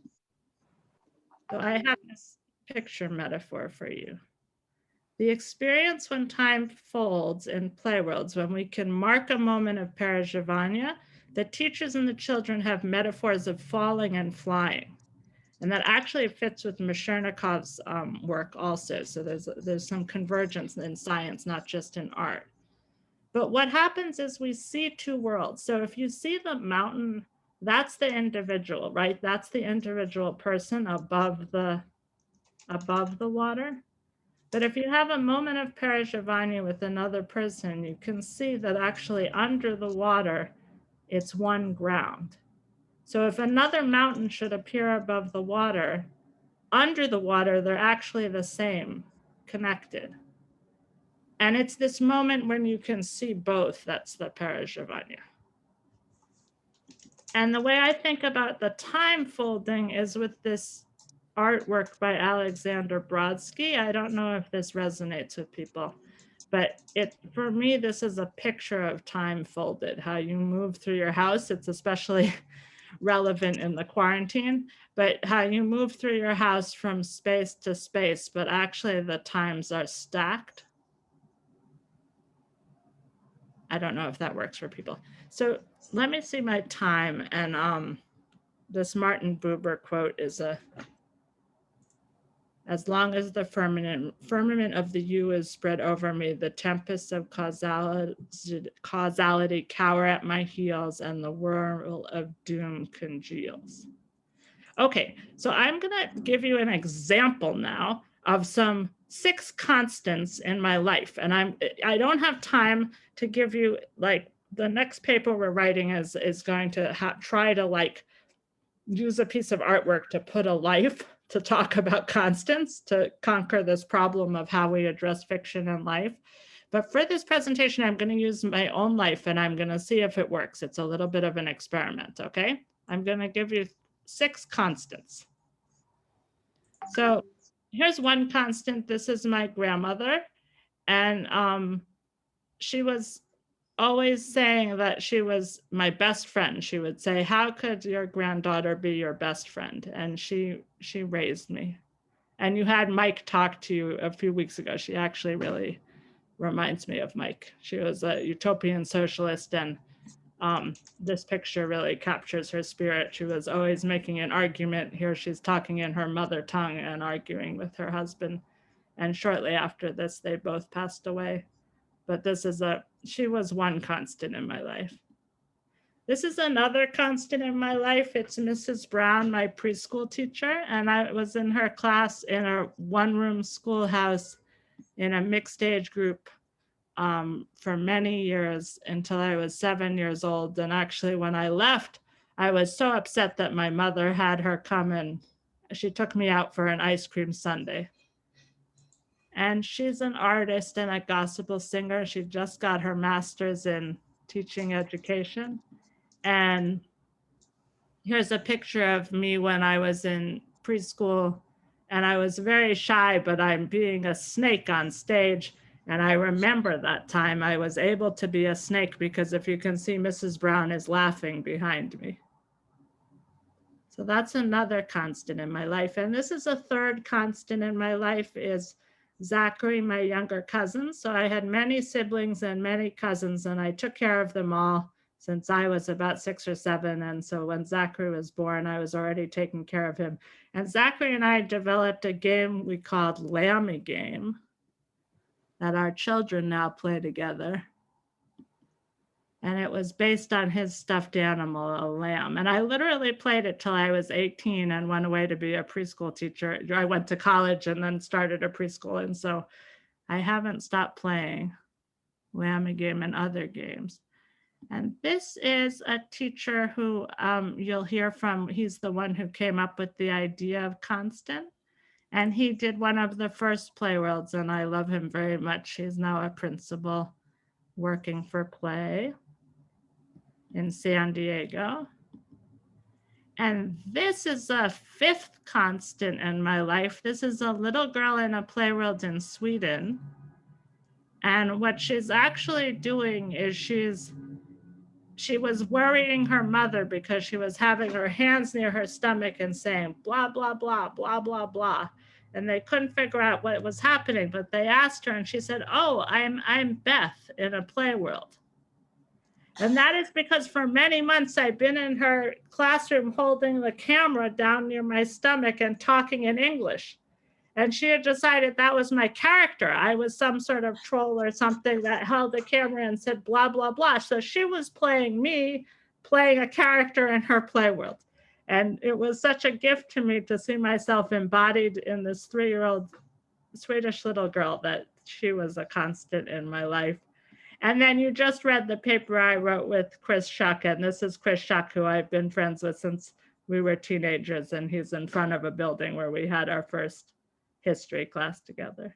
So I have this picture metaphor for you. The experience when time folds in playworlds, when we can mark a moment of perezhivanie, the teachers and the children have metaphors of falling and flying. And that actually fits with Meshchernikov's work also. So there's some convergence in science, not just in art. But what happens is we see two worlds. So if you see the mountain, that's the individual, right? That's the individual person above the water. But if you have a moment of perezhivanie with another person, you can see that actually under the water, it's one ground. So if another mountain should appear above the water, under the water, they're actually the same, connected. And it's this moment when you can see both, that's the perezhivanie. And the way I think about the time folding is with this artwork by Alexander Brodsky. I don't know if this resonates with people, but for me, this is a picture of time folded, how you move through your house. It's especially relevant in the quarantine, but how you move through your house from space to space, but actually the times are stacked. I don't know if that works for people. So let me see my time. And this Martin Buber quote is as long as the firmament of the U is spread over me, the tempests of causality cower at my heels, and the whirl of doom congeals. Okay, so I'm gonna give you an example now of some 6 constants in my life. And I don't have time to give you, like, the next paper we're writing is going to try to like use a piece of artwork to put a life to talk about constants, to conquer this problem of how we address fiction and life. But for this presentation, I'm going to use my own life, and I'm going to see if it works. It's a little bit of an experiment, okay? I'm going to give you 6 constants. So here's one constant. This is my grandmother, and she was always saying that she was my best friend. She would say, how could your granddaughter be your best friend? And she raised me. And you had Mike talk to you a few weeks ago. She actually really reminds me of Mike. She was a utopian socialist, and this picture really captures her spirit. She was always making an argument. Here she's talking in her mother tongue and arguing with her husband. And shortly after this, they both passed away. But she was one constant in my life. This is another constant in my life. It's Mrs. Brown, my preschool teacher, and I was in her class in a one-room schoolhouse in a mixed age group for many years until I was 7 years old. And actually, when I left, I was so upset that my mother had her come and she took me out for an ice cream sundae. And she's an artist and a gospel singer. She just got her master's in teaching education. And here's a picture of me when I was in preschool, and I was very shy, but I'm being a snake on stage. And I remember that time I was able to be a snake because if you can see, Mrs. Brown is laughing behind me. So that's another constant in my life. And this is a third constant in my life is Zachary, my younger cousin. So I had many siblings and many cousins, and I took care of them all since I was about 6 or 7. And so when Zachary was born, I was already taking care of him. And Zachary and I developed a game we called Lammy Game that our children now play together. And it was based on his stuffed animal, a lamb. And I literally played it till I was 18 and went away to be a preschool teacher. I went to college and then started a preschool. And so I haven't stopped playing Lammy Game and other games. And this is a teacher who you'll hear from. He's the one who came up with the idea of constant. And he did one of the first Play Worlds, and I love him very much. He's now a principal working for Play in San Diego. And this is a fifth constant in my life. This is a little girl in a Play World in Sweden. And what she's actually doing is she was worrying her mother because she was having her hands near her stomach and saying blah, blah, blah, blah, blah, blah. And they couldn't figure out what was happening, but they asked her and she said, oh, I'm Beth in a Play World. And that is because for many months I've been in her classroom holding the camera down near my stomach and talking in English. And she had decided that was my character. I was some sort of troll or something that held the camera and said blah, blah, blah. So she was playing me, playing a character in her Play World. And it was such a gift to me to see myself embodied in this 3-year-old Swedish little girl that she was a constant in my life. And then you just read the paper I wrote with Chris Shuck, and this is Chris Shuck, who I've been friends with since we were teenagers, and he's in front of a building where we had our first history class together.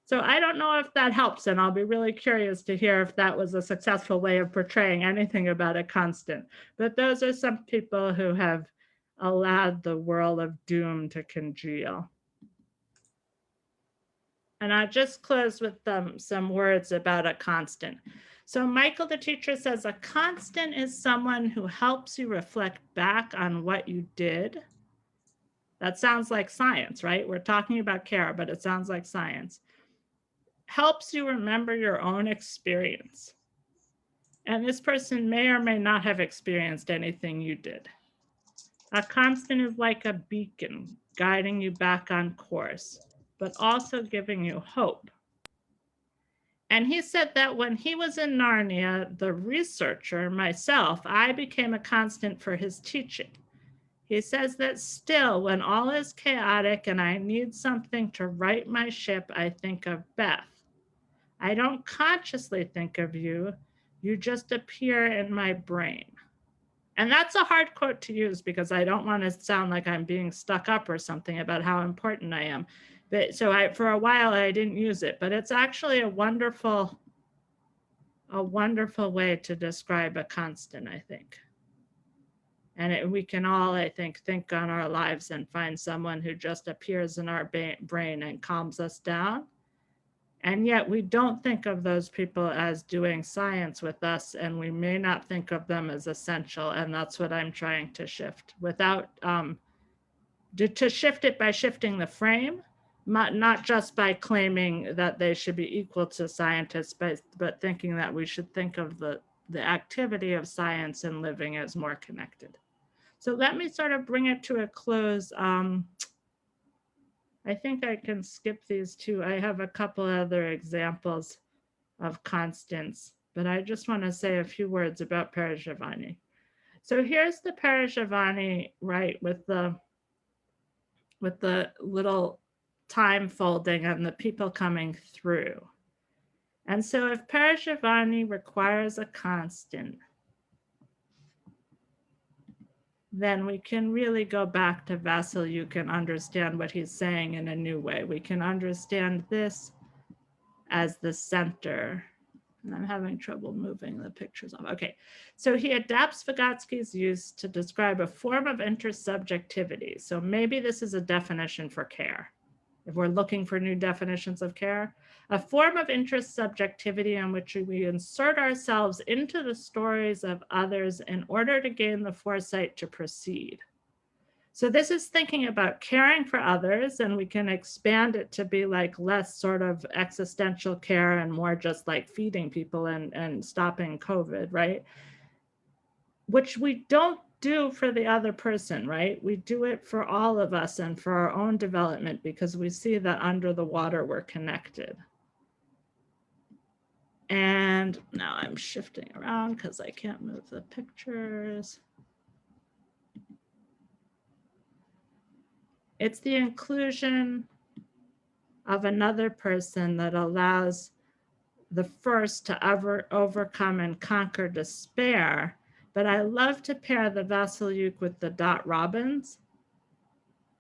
So I don't know if that helps, and I'll be really curious to hear if that was a successful way of portraying anything about a constant. But those are some people who have allowed the world of doom to congeal. And I'll just close with some words about a constant. So Michael, the teacher, says a constant is someone who helps you reflect back on what you did. That sounds like science, right? We're talking about care, but it sounds like science. Helps you remember your own experience. And this person may or may not have experienced anything you did. A constant is like a beacon guiding you back on course, but also giving you hope. And he said that when he was in Narnia, the researcher, myself, I became a constant for his teaching. He says that still, when all is chaotic and I need something to right my ship, I think of Beth. I don't consciously think of you. You just appear in my brain. And that's a hard quote to use because I don't want to sound like I'm being stuck up or something about how important I am. But so for a while I didn't use it, but it's actually a wonderful way to describe a constant, I think. And we can all, I think on our lives and find someone who just appears in our brain and calms us down. And yet we don't think of those people as doing science with us, and we may not think of them as essential. And that's what I'm trying to shift without, to shift it by shifting the frame, not just by claiming that they should be equal to scientists, but thinking that we should think of the activity of science and living as more connected. So let me sort of bring it to a close. I think I can skip these two. I have a couple other examples of constants. but I just want to say a few words about perezhivanie. So here's the perezhivanie, right, with the little time folding and the people coming through. And so if perezhivanie requires a constant, then we can really go back to Vasilyuk and understand what he's saying in a new way. We can understand this as the center. And I'm having trouble moving the pictures off. Okay, so he adapts Vygotsky's use to describe a form of intersubjectivity. So maybe this is a definition for care. If we're looking for new definitions of care, a form of intersubjectivity in which we insert ourselves into the stories of others in order to gain the foresight to proceed. So this is thinking about caring for others, and we can expand it to be like less sort of existential care and more just like feeding people and stopping COVID, right? Which we don't do for the other person, right? We do it for all of us and for our own development because we see that under the water we're connected. And now I'm shifting around because I can't move the pictures. It's the inclusion of another person that allows the first to ever overcome and conquer despair. But I love to pair the Vasilyuk with the Dot Robbins.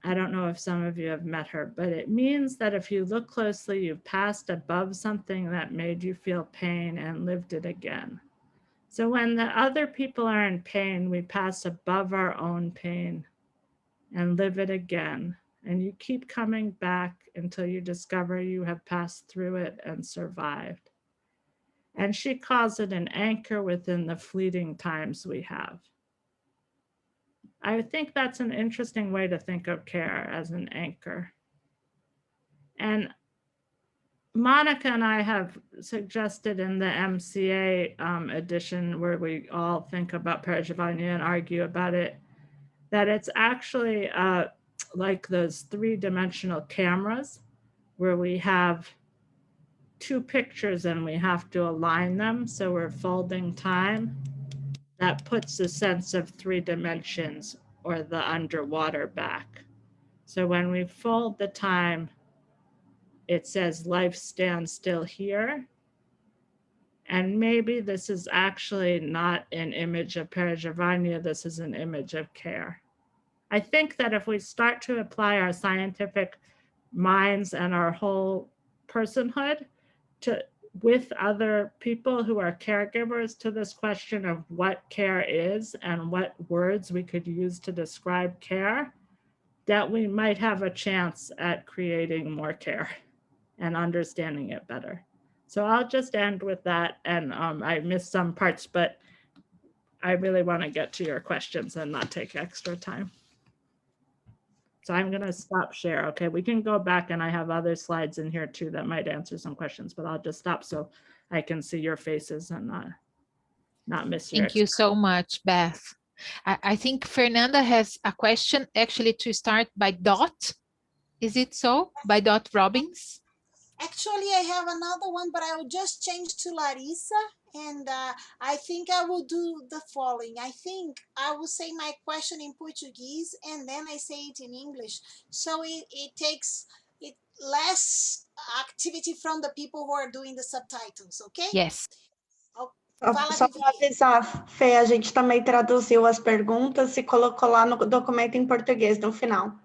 I don't know if some of you have met her, but it means that if you look closely, you've passed above something that made you feel pain and lived it again. So when the other people are in pain, we pass above our own pain and live it again. And you keep coming back until you discover you have passed through it and survived. And she calls it an anchor within the fleeting times we have. I think that's an interesting way to think of care, as an anchor. And Monica and I have suggested in the MCA edition, where we all think about perezhivanie and argue about it, that it's actually like those three-dimensional cameras where we have two pictures and we have to align them. So we're folding time. That puts a sense of 3 dimensions or the underwater back. So when we fold the time, it says life stands still here. And maybe this is actually not an image of perezhivanie, this is an image of care. I think that if we start to apply our scientific minds and our whole personhood with other people who are caregivers to this question of what care is and what words we could use to describe care, that we might have a chance at creating more care and understanding it better. So I'll just end with that. And I missed some parts, but I really want to get to your questions and not take extra time. So I'm going to stop share. Okay, we can go back and I have other slides in here too that might answer some questions, but I'll just stop so I can see your faces and not miss your. Thank you so much, Beth. I think Fernanda has a question actually to start by Dot. Is it so? By Dot Robbins? Actually, I have another one, but I will just change to Larissa. And I think I will do the following. I think I will say my question in Portuguese and then I say it in English. So it takes less activity from the people who are doing the subtitles, okay? Yes. Só para avisar, Fê, a gente também traduziu as perguntas e colocou lá no documento em português no final.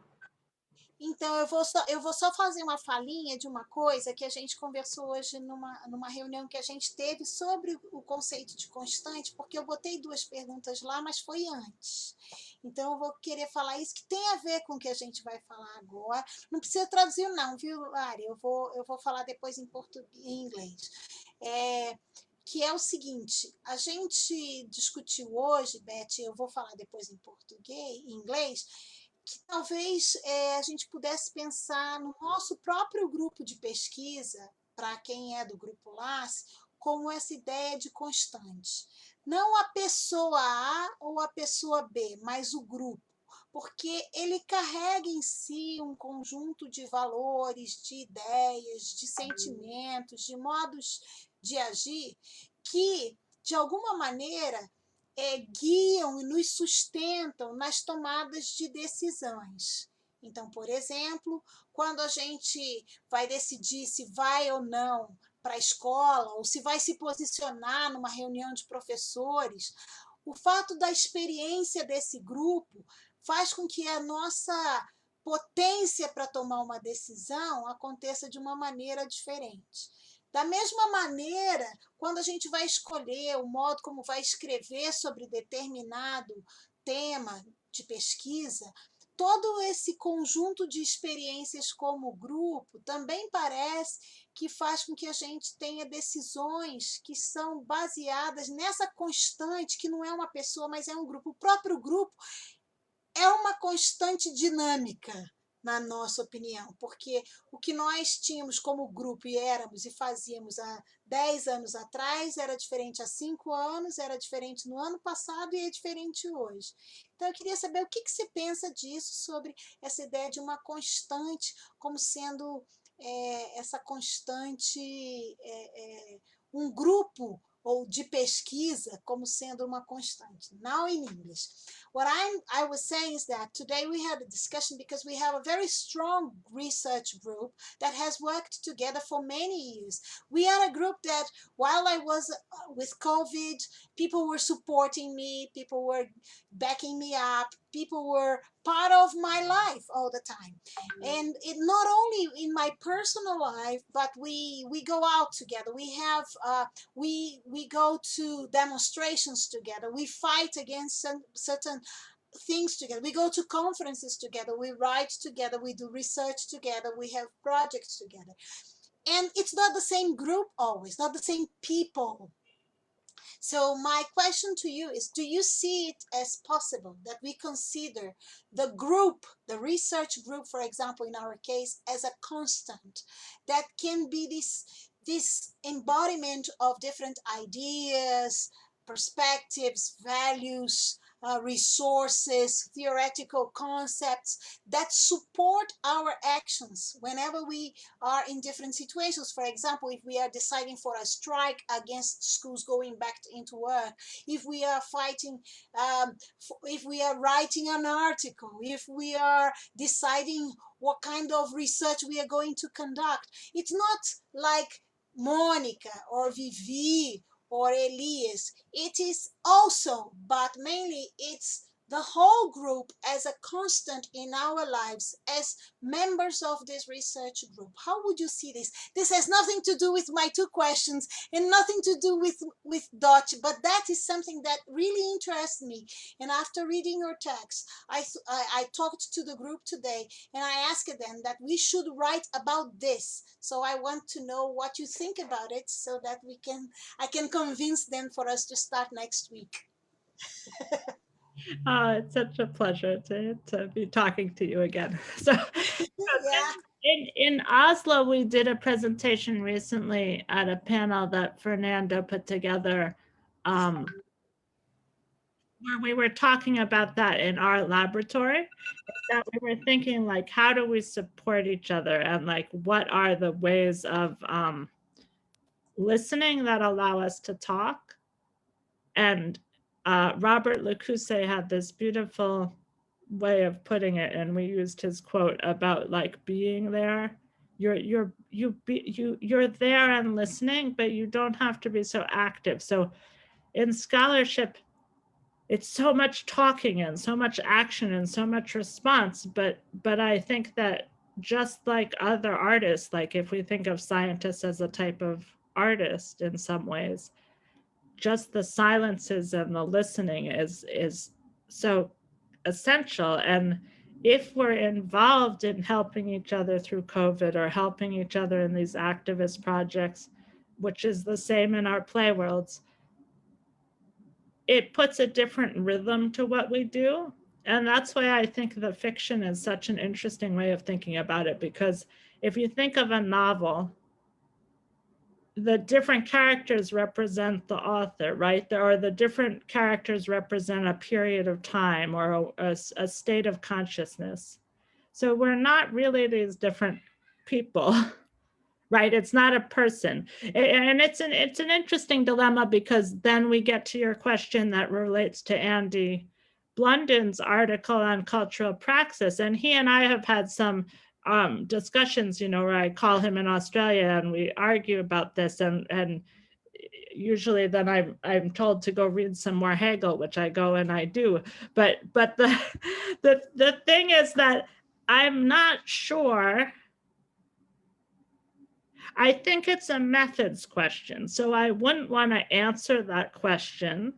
Então, eu vou só fazer uma falinha de uma coisa que a gente conversou hoje numa reunião que a gente teve sobre o conceito de constante, porque eu botei 2 perguntas lá, mas foi antes. Então, eu vou querer falar isso, que tem a ver com o que a gente vai falar agora. Não precisa traduzir não, viu, Ari? Eu vou falar depois em português, em inglês. Que é o seguinte, a gente discutiu hoje, Beth, eu vou falar depois em português, em inglês, que talvez a gente pudesse pensar no nosso próprio grupo de pesquisa, para quem é do grupo LAS, como essa ideia de constante. Não a pessoa A ou a pessoa B, mas o grupo, porque ele carrega em si um conjunto de valores, de ideias, de sentimentos, de modos de agir, que, de alguma maneira, guiam e nos sustentam nas tomadas de decisões. Então, por exemplo, quando a gente vai decidir se vai ou não para a escola, ou se vai se posicionar numa reunião de professores, o fato da experiência desse grupo faz com que a nossa potência para tomar uma decisão aconteça de uma maneira diferente. Da mesma maneira, quando a gente vai escolher o modo como vai escrever sobre determinado tema de pesquisa, todo esse conjunto de experiências como grupo também parece que faz com que a gente tenha decisões que são baseadas nessa constante, que não é uma pessoa, mas é um grupo. O próprio grupo é uma constante dinâmica, na nossa opinião, porque o que nós tínhamos como grupo e éramos e fazíamos há 10 anos atrás era diferente há 5 anos, era diferente no ano passado e é diferente hoje. Então, eu queria saber o que você pensa disso, sobre essa ideia de uma constante como sendo essa constante, um grupo ou de pesquisa como sendo uma constante. Now in English. What I was saying is that today we had a discussion because we have a very strong research group that has worked together for many years. We are a group that, while I was with COVID, people were supporting me, people were backing me up, people were part of my life all the time. And it not only in my personal life, but we go out together. We have we go to demonstrations together. We fight against certain things together. We go to conferences together. We write together. We do research together. We have projects together. And it's not the same group always, not the same people. So my question to you is, do you see it as possible that we consider the group, the research group, for example, in our case, as a constant that can be this embodiment of different ideas, perspectives, values, resources, theoretical concepts that support our actions whenever we are in different situations? For example, if we are deciding for a strike against schools going back into work, if we are fighting, if we are writing an article, if we are deciding what kind of research we are going to conduct. It's not like Monica or Vivi or Elias. It is also, but mainly it's the whole group as a constant in our lives as members of this research group. How would you see this? This has nothing to do with my 2 questions and nothing to do with Dutch, but that is something that really interests me. And after reading your text, I talked to the group today and I asked them that we should write about this. So I want to know what you think about it so that I can convince them for us to start next week. It's such a pleasure to be talking to you again. So Yeah. in Oslo, we did a presentation recently at a panel that Fernando put together, where we were talking about that in our laboratory, that we were thinking, like, how do we support each other, and like, what are the ways of listening that allow us to talk. And Robert Lecousse had this beautiful way of putting it, and we used his quote about like being there. You're there and listening, but you don't have to be so active. So in scholarship, it's so much talking and so much action and so much response, but I think that just like other artists, like if we think of scientists as a type of artist in some ways, just the silences and the listening is so essential. And if we're involved in helping each other through COVID or helping each other in these activist projects, which is the same in our play worlds, it puts a different rhythm to what we do. And that's why I think the fiction is such an interesting way of thinking about it, because if you think of a novel, the different characters represent the author, right? The different characters represent a period of time or a state of consciousness. So we're not really these different people. right? It's not a person. And it's an interesting dilemma, because then we get to your question that relates to Andy Blunden's article on cultural praxis. And he and I have had some discussions, you know, where I call him in Australia and we argue about this, and usually then I'm told to go read some more Hegel, which I go and I do. But the thing is that I'm not sure. I think it's a methods question. So I wouldn't want to answer that question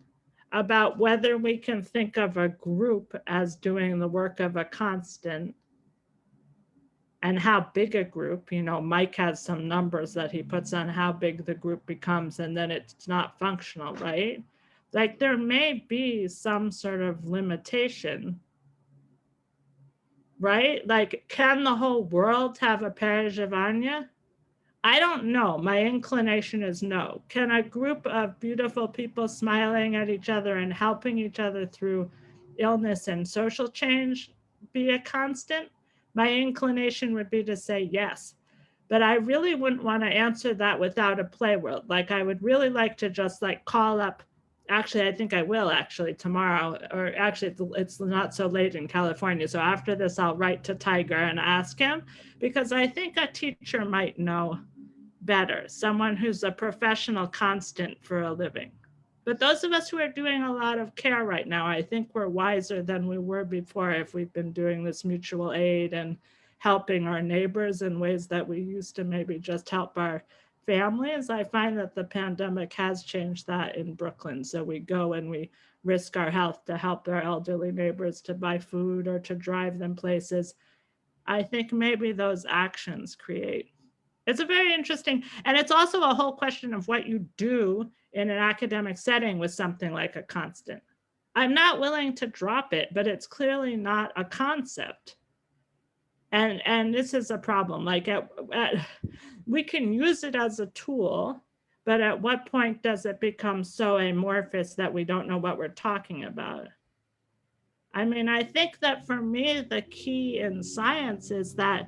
about whether we can think of a group as doing the work of a constant and how big a group. You know, Mike has some numbers that he puts on how big the group becomes, and then it's not functional, right? Like there may be some sort of limitation, right? Like, can the whole world have a perezhivanie? I don't know. My inclination is no. Can a group of beautiful people smiling at each other and helping each other through illness and social change be a constant? My inclination would be to say yes. But I really wouldn't want to answer that without a play world. Like I would really like to just like call up, actually, I think I will actually tomorrow, or actually it's not so late in California. So after this, I'll write to Tiger and ask him, because I think a teacher might know better, someone who's a professional constant for a living. But those of us who are doing a lot of care right now, I think we're wiser than we were before if we've been doing this mutual aid and helping our neighbors in ways that we used to maybe just help our families. I find that the pandemic has changed that in Brooklyn. So we go and we risk our health to help our elderly neighbors to buy food or to drive them places. I think maybe those actions create. It's a very interesting, and it's also a whole question of what you do in an academic setting with something like a constant. I'm not willing to drop it, but it's clearly not a concept. And this is a problem. Like we can use it as a tool, but at what point does it become so amorphous that we don't know what we're talking about? I mean, I think that for me, the key in science is that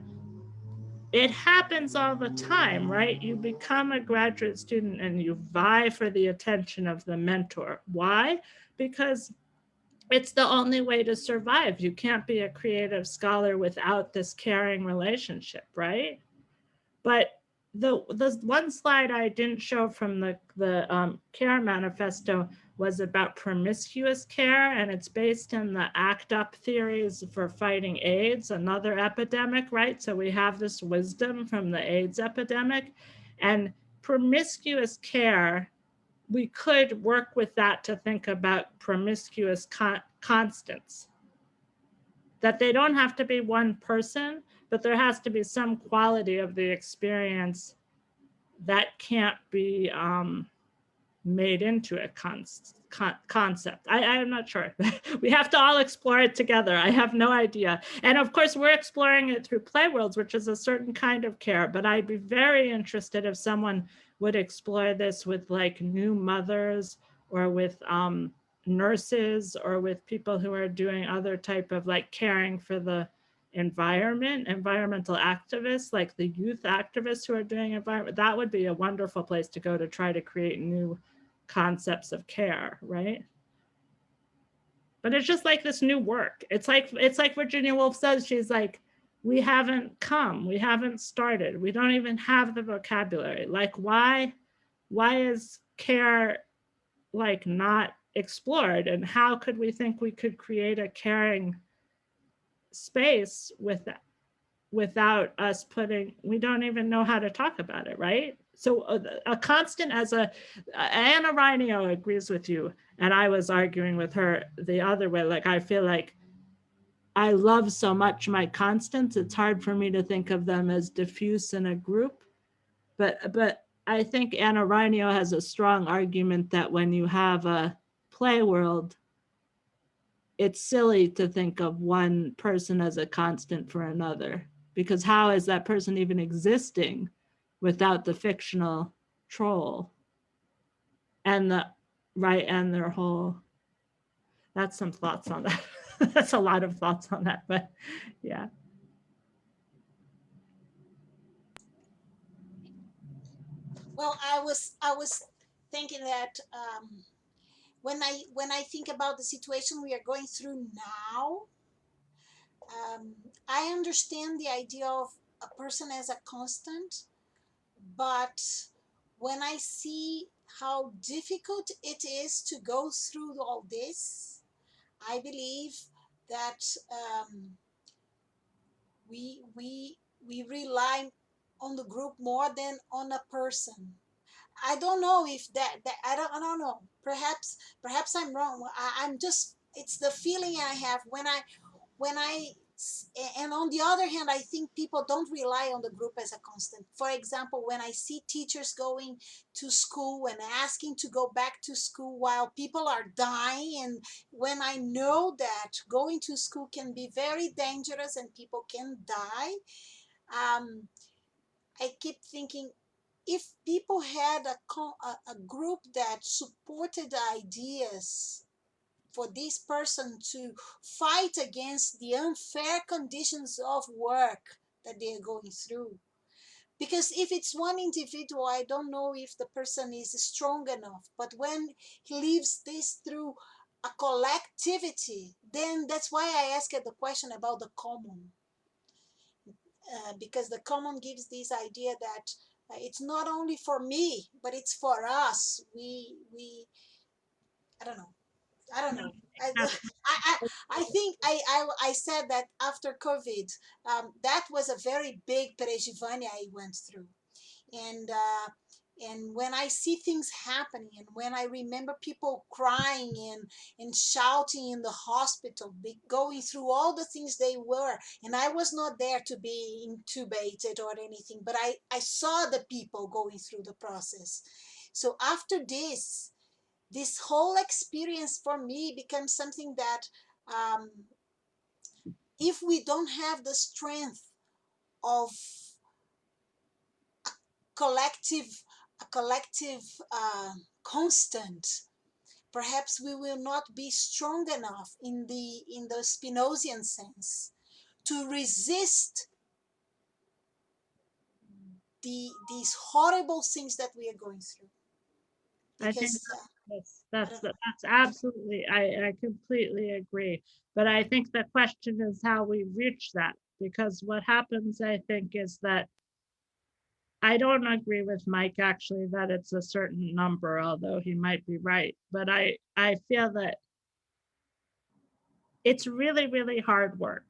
it happens all the time, right? You become a graduate student and you vie for the attention of the mentor. Why? Because it's the only way to survive. You can't be a creative scholar without this caring relationship, right? But the one slide I didn't show from the Care Manifesto was about promiscuous care, and it's based in the ACT UP theories for fighting AIDS, another epidemic, right? So we have this wisdom from the AIDS epidemic, and promiscuous care, we could work with that to think about promiscuous constants, that they don't have to be one person, but there has to be some quality of the experience that can't be made into a concept. I'm not sure. We have to all explore it together. I have no idea. And of course, we're exploring it through play worlds, which is a certain kind of care. But I'd be very interested if someone would explore this with like new mothers or with nurses or with people who are doing other type of like caring for the environment, environmental activists, like the youth activists who are doing environment. That would be a wonderful place to go to try to create new concepts of care, right? But it's just like this new work. It's like Virginia Woolf says, she's like, we haven't come, we haven't started, we don't even have the vocabulary. Like why is care like not explored, and how could we think we could create a caring space with that without us putting, we don't even know how to talk about it, right? So a constant as Anna Reinio agrees with you, and I was arguing with her the other way. Like I feel like I love so much my constants, it's hard for me to think of them as diffuse in a group, but I think Anna Reinio has a strong argument that when you have a play world, it's silly to think of one person as a constant for another, because how is that person even existing without the fictional troll and their whole, that's some thoughts on that. That's a lot of thoughts on that, but yeah. Well, I was thinking that when I think about the situation we are going through now, I understand the idea of a person as a constant, but when I see how difficult it is to go through all this, I believe that we rely on the group more than on a person. I don't know if that I don't know. Perhaps I'm wrong. I'm just, it's the feeling I have when I and on the other hand, I think people don't rely on the group as a constant. For example, when I see teachers going to school and asking to go back to school while people are dying, and when I know that going to school can be very dangerous and people can die, I keep thinking, if people had a group that supported ideas for this person to fight against the unfair conditions of work that they are going through. Because if it's one individual, I don't know if the person is strong enough. But when he lives this through a collectivity, then that's why I asked the question about the common. Because the common gives this idea that it's not only for me, but it's for us. I don't know. I don't know. I think I said that after COVID, that was a very big perezhivanie I went through, and when I see things happening, and when I remember people crying and shouting in the hospital, going through all the things they were, and I was not there to be intubated or anything, but I saw the people going through the process. So after this whole experience for me becomes something that if we don't have the strength of collective a collective constant, perhaps we will not be strong enough in the Spinozian sense to resist these horrible things that we are going through. I think Because that's absolutely, I completely agree. But I think the question is how we reach that, because what happens, I think, is that I don't agree with Mike actually that it's a certain number, although he might be right. But I feel that it's really, really hard work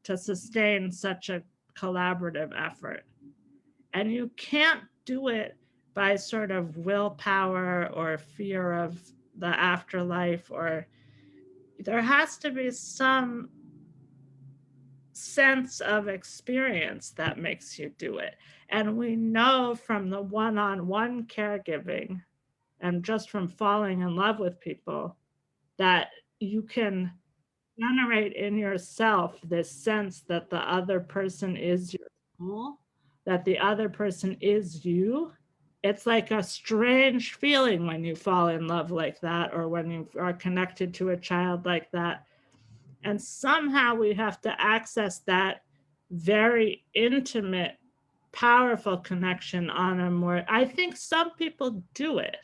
to sustain such a collaborative effort. And you can't do it by sort of willpower or fear of the afterlife, or there has to be some sense of experience that makes you do it. And we know from the one-on-one caregiving and just from falling in love with people that you can generate in yourself this sense that the other person is your soul, that the other person is you. It's like a strange feeling when you fall in love like that, or when you are connected to a child like that. And somehow we have to access that very intimate, powerful connection on a more, I think some people do it.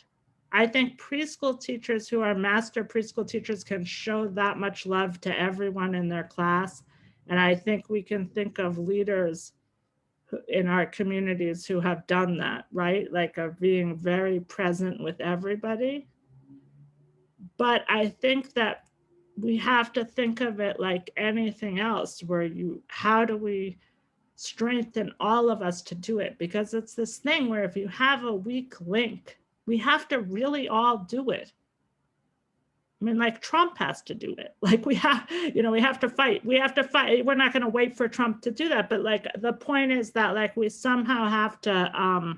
I think preschool teachers who are master preschool teachers can show that much love to everyone in their class. And I think we can think of leaders in our communities who have done that, right? Like of being very present with everybody. But I think that we have to think of it like anything else, where how do we strengthen all of us to do it? Because it's this thing where if you have a weak link, we have to really all do it. I mean, like Trump has to do it. Like we have to fight. We have to fight. We're not going to wait for Trump to do that. But like the point is that like we somehow have to,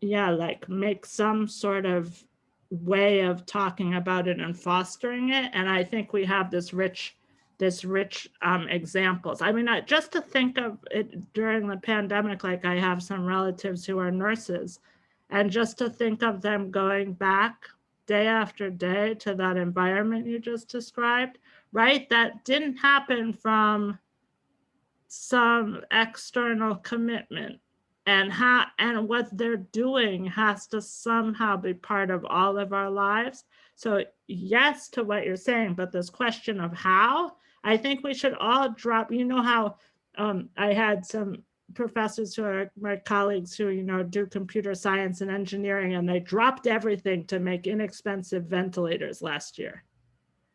like make some sort of way of talking about it and fostering it. And I think we have this rich examples. I mean, just to think of it during the pandemic, like I have some relatives who are nurses, and just to think of them going back day after day to that environment you just described, right? That didn't happen from some external commitment. and what they're doing has to somehow be part of all of our lives. So yes to what you're saying, but this question of how, I think we should all drop, you know how I had some professors who are my colleagues who, you know, do computer science and engineering, and they dropped everything to make inexpensive ventilators last year.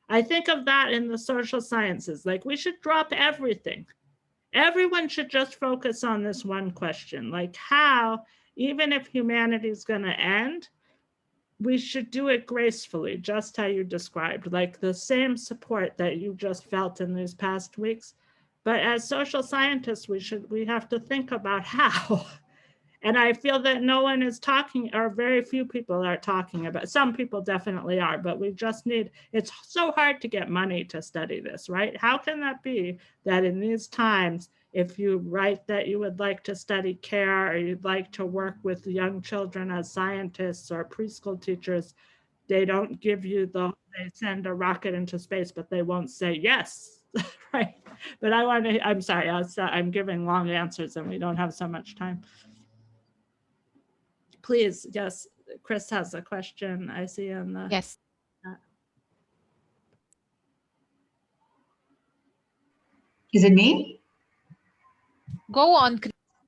I think of that in the social sciences, like we should drop everything. Everyone should just focus on this one question, like how, even if humanity is going to end, we should do it gracefully, just how you described, like the same support that you just felt in these past weeks. But as social scientists, we have to think about how. And I feel that no one is talking, or very few people are talking about, some people definitely are, but we just need, it's so hard to get money to study this, right? How can that be that in these times, if you write that you would like to study care, or you'd like to work with young children as scientists or preschool teachers, they don't give you they send a rocket into space, but they won't say yes, right? But I'm sorry, I'm giving long answers and we don't have so much time. Please, yes, Chris has a question. I see in the. Yes. Is it me? Go on.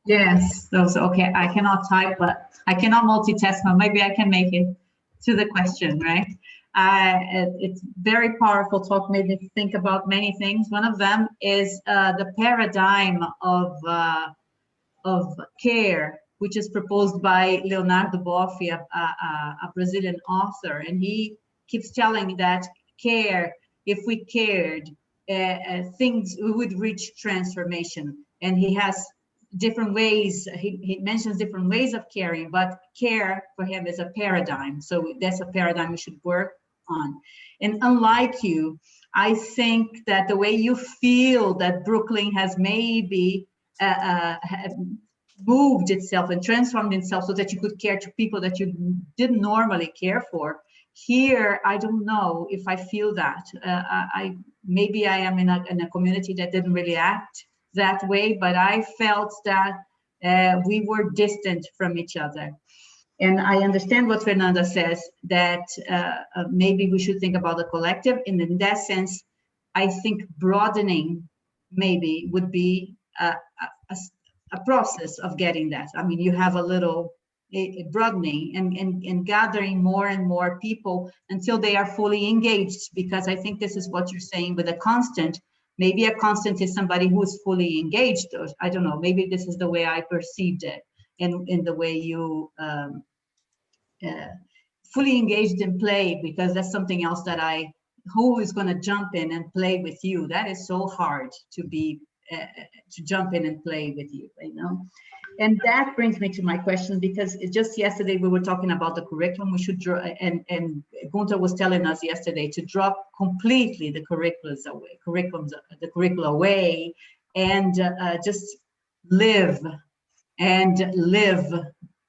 Yes. Okay. I cannot type, but I cannot multitask. But maybe I can make it to the question, right? It's very powerful talk, made me think about many things. One of them is the paradigm of care, which is proposed by Leonardo Boff, a Brazilian author. And he keeps telling that care, if we cared, things, we would reach transformation. And he has different ways, he mentions different ways of caring, but care for him is a paradigm. So that's a paradigm we should work on. And unlike you, I think that the way you feel that Brooklyn has maybe moved itself and transformed itself so that you could care to people that you didn't normally care for. Here, I don't know if I feel that. Maybe I am in a community that didn't really act that way, but I felt that we were distant from each other. And I understand what Fernanda says, that maybe we should think about the collective. And in that sense, I think broadening maybe would be a process of getting that. I mean, you have a little broadening and gathering more and more people until they are fully engaged, because I think this is what you're saying with a constant. Maybe a constant is somebody who is fully engaged, or I don't know, maybe this is the way I perceived it, in the way you fully engaged in play, because that's something else that who is going to jump in and play with you? That is so hard to be to jump in and play with you, you know. And that brings me to my question, because just yesterday we were talking about the curriculum. We should draw, and Gunther was telling us yesterday to drop completely the curricula away, and just live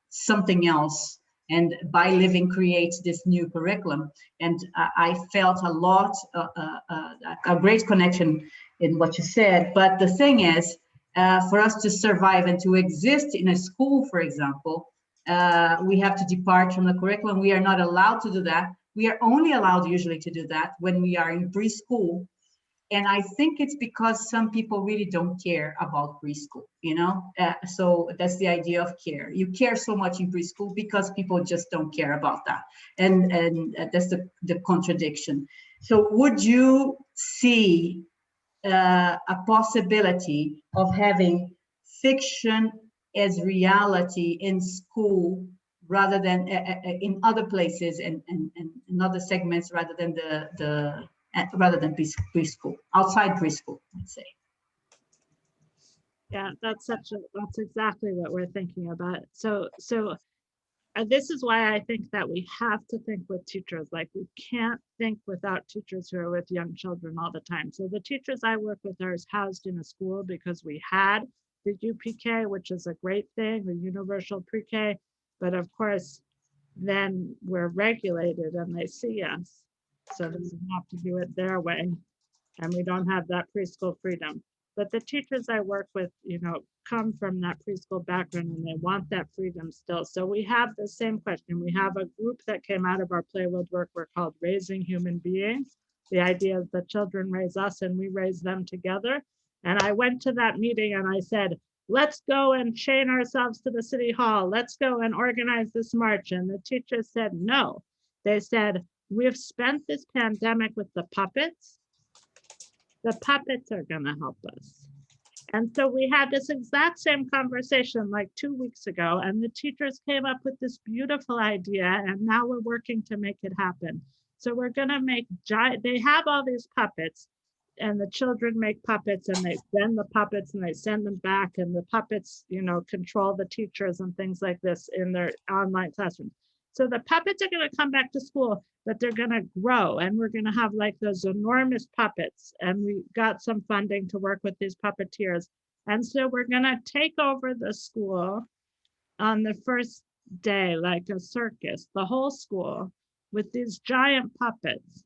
something else. And by living, create this new curriculum. And I felt a great connection in what you said. But the thing is, for us to survive and to exist in a school, for example, we have to depart from the curriculum. We are not allowed to do that. We are only allowed usually to do that when we are in preschool. And I think it's because some people really don't care about preschool, you know? So that's the idea of care. You care so much in preschool because people just don't care about that. And that's the contradiction. So would you see a possibility of having fiction as reality in school rather than in other places and in other segments rather than rather than preschool, outside preschool, let's say? Yeah, that's exactly what we're thinking about. So this is why I think that we have to think with teachers. Like, we can't think without teachers who are with young children all the time. So the teachers I work with are housed in a school because we had the UPK, which is a great thing, the universal pre-K, but of course, then we're regulated and they see us. So they have to do it their way. And we don't have that preschool freedom. But the teachers I work with, you know, come from that preschool background and they want that freedom still. So we have the same question. We have a group that came out of our Play World work. We're called Raising Human Beings. The idea is the children raise us and we raise them together. And I went to that meeting and I said, let's go and chain ourselves to the city hall. Let's go and organize this march. And the teachers said, no. They said, we've spent this pandemic with the puppets. The puppets are going to help us. And so we had this exact same conversation like 2 weeks ago, and the teachers came up with this beautiful idea, and now we're working to make it happen. So we're going to make giant, they have all these puppets, and the children make puppets, and they send the puppets and they send them back, and the puppets, you know, control the teachers and things like this in their online classrooms. So the puppets are going to come back to school, but they're going to grow, and we're going to have like those enormous puppets. And we got some funding to work with these puppeteers. And so we're going to take over the school on the first day, like a circus, the whole school with these giant puppets.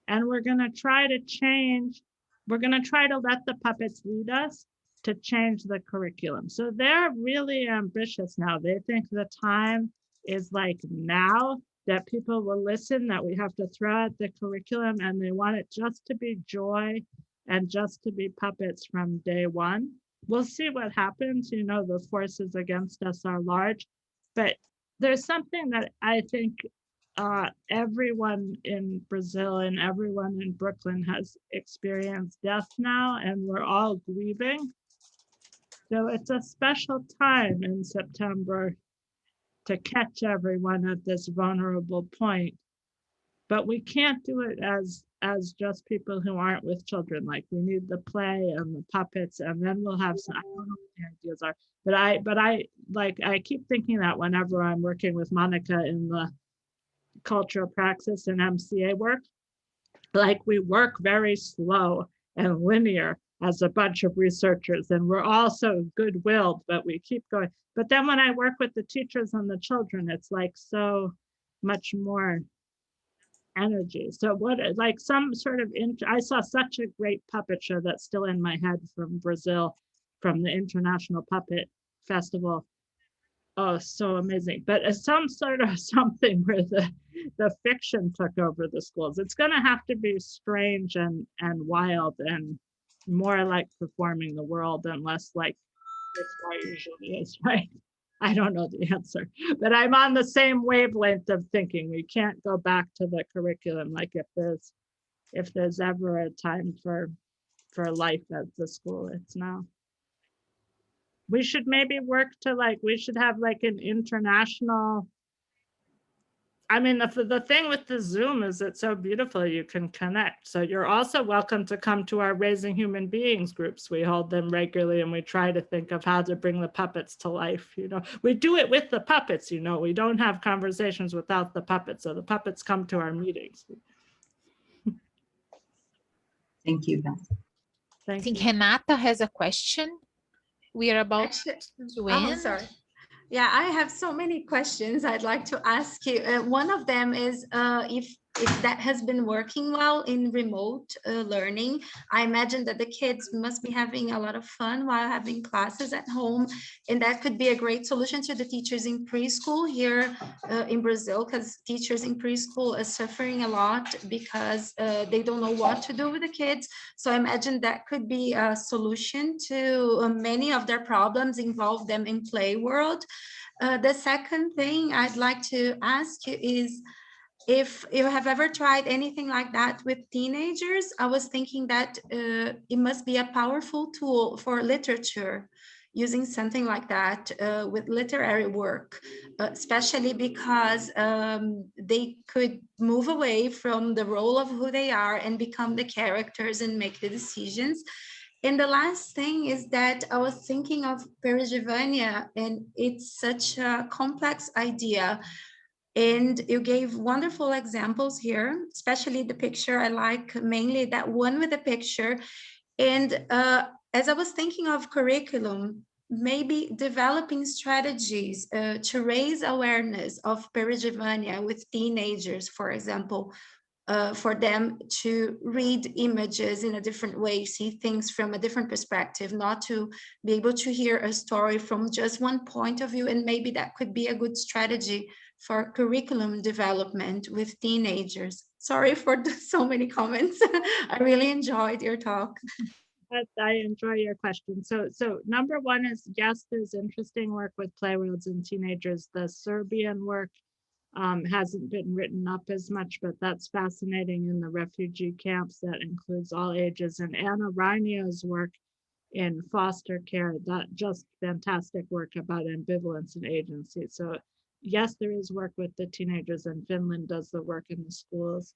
And we're going to try to change, we're going to try to let the puppets lead us to change the curriculum. So they're really ambitious now. They think the time is like now, that people will listen, that we have to throw out the curriculum, and they want it just to be joy and just to be puppets from day one. We'll see what happens. You know, the forces against us are large, but there's something that I think everyone in Brazil and everyone in Brooklyn has experienced death now, and we're all grieving. So it's a special time in September to catch everyone at this vulnerable point. But we can't do it as just people who aren't with children. Like, we need the play and the puppets, and then we'll have some, I don't know what the ideas are, but I keep thinking that whenever I'm working with Monica in the cultural praxis and MCA work, like, we work very slow and linear as a bunch of researchers, and we're all so good-willed, but we keep going. But then when I work with the teachers and the children, it's like so much more energy. So what, like some sort of, I saw such a great puppet show that's still in my head from Brazil, from the International Puppet Festival. Oh, so amazing. But as some sort of something where the fiction took over the schools. It's going to have to be strange and wild and more like performing the world and less like it usually is, right? I don't know the answer, but I'm on the same wavelength of thinking we can't go back to the curriculum. Like, if there's ever a time for life at the school, it's now. We should maybe work to, like, we should have like an international, I mean, the thing with the Zoom is it's so beautiful, you can connect. So you're also welcome to come to our Raising Human Beings groups. We hold them regularly, and we try to think of how to bring the puppets to life. You know, we do it with the puppets, you know, we don't have conversations without the puppets. So the puppets come to our meetings. Thank you, Beth. I think Renata has a question. We are about to end. Oh, sorry. Yeah, I have so many questions I'd like to ask you. One of them is if that has been working well in remote learning. I imagine that the kids must be having a lot of fun while having classes at home, and that could be a great solution to the teachers in preschool here in Brazil, because teachers in preschool are suffering a lot because they don't know what to do with the kids. So I imagine that could be a solution to many of their problems, involve them in play world. The second thing I'd like to ask you is if you have ever tried anything like that with teenagers. I was thinking that it must be a powerful tool for literature, using something like that with literary work, especially because they could move away from the role of who they are and become the characters and make the decisions. And the last thing is that I was thinking of perezhivanie, and it's such a complex idea. And you gave wonderful examples here, especially the picture. I like mainly that one with the picture. And as I was thinking of curriculum, maybe developing strategies to raise awareness of perezhivanie with teenagers, for example, for them to read images in a different way, see things from a different perspective, not to be able to hear a story from just one point of view. And maybe that could be a good strategy for curriculum development with teenagers. Sorry for so many comments. I really enjoyed your talk. I enjoy your question. So number one is, yes, there's interesting work with playworlds and teenagers. The Serbian work hasn't been written up as much, but that's fascinating in the refugee camps. That includes all ages. And Anna Rainio's work in foster care, that just fantastic work about ambivalence and agency. So yes, there is work with the teenagers, and Finland does the work in the schools.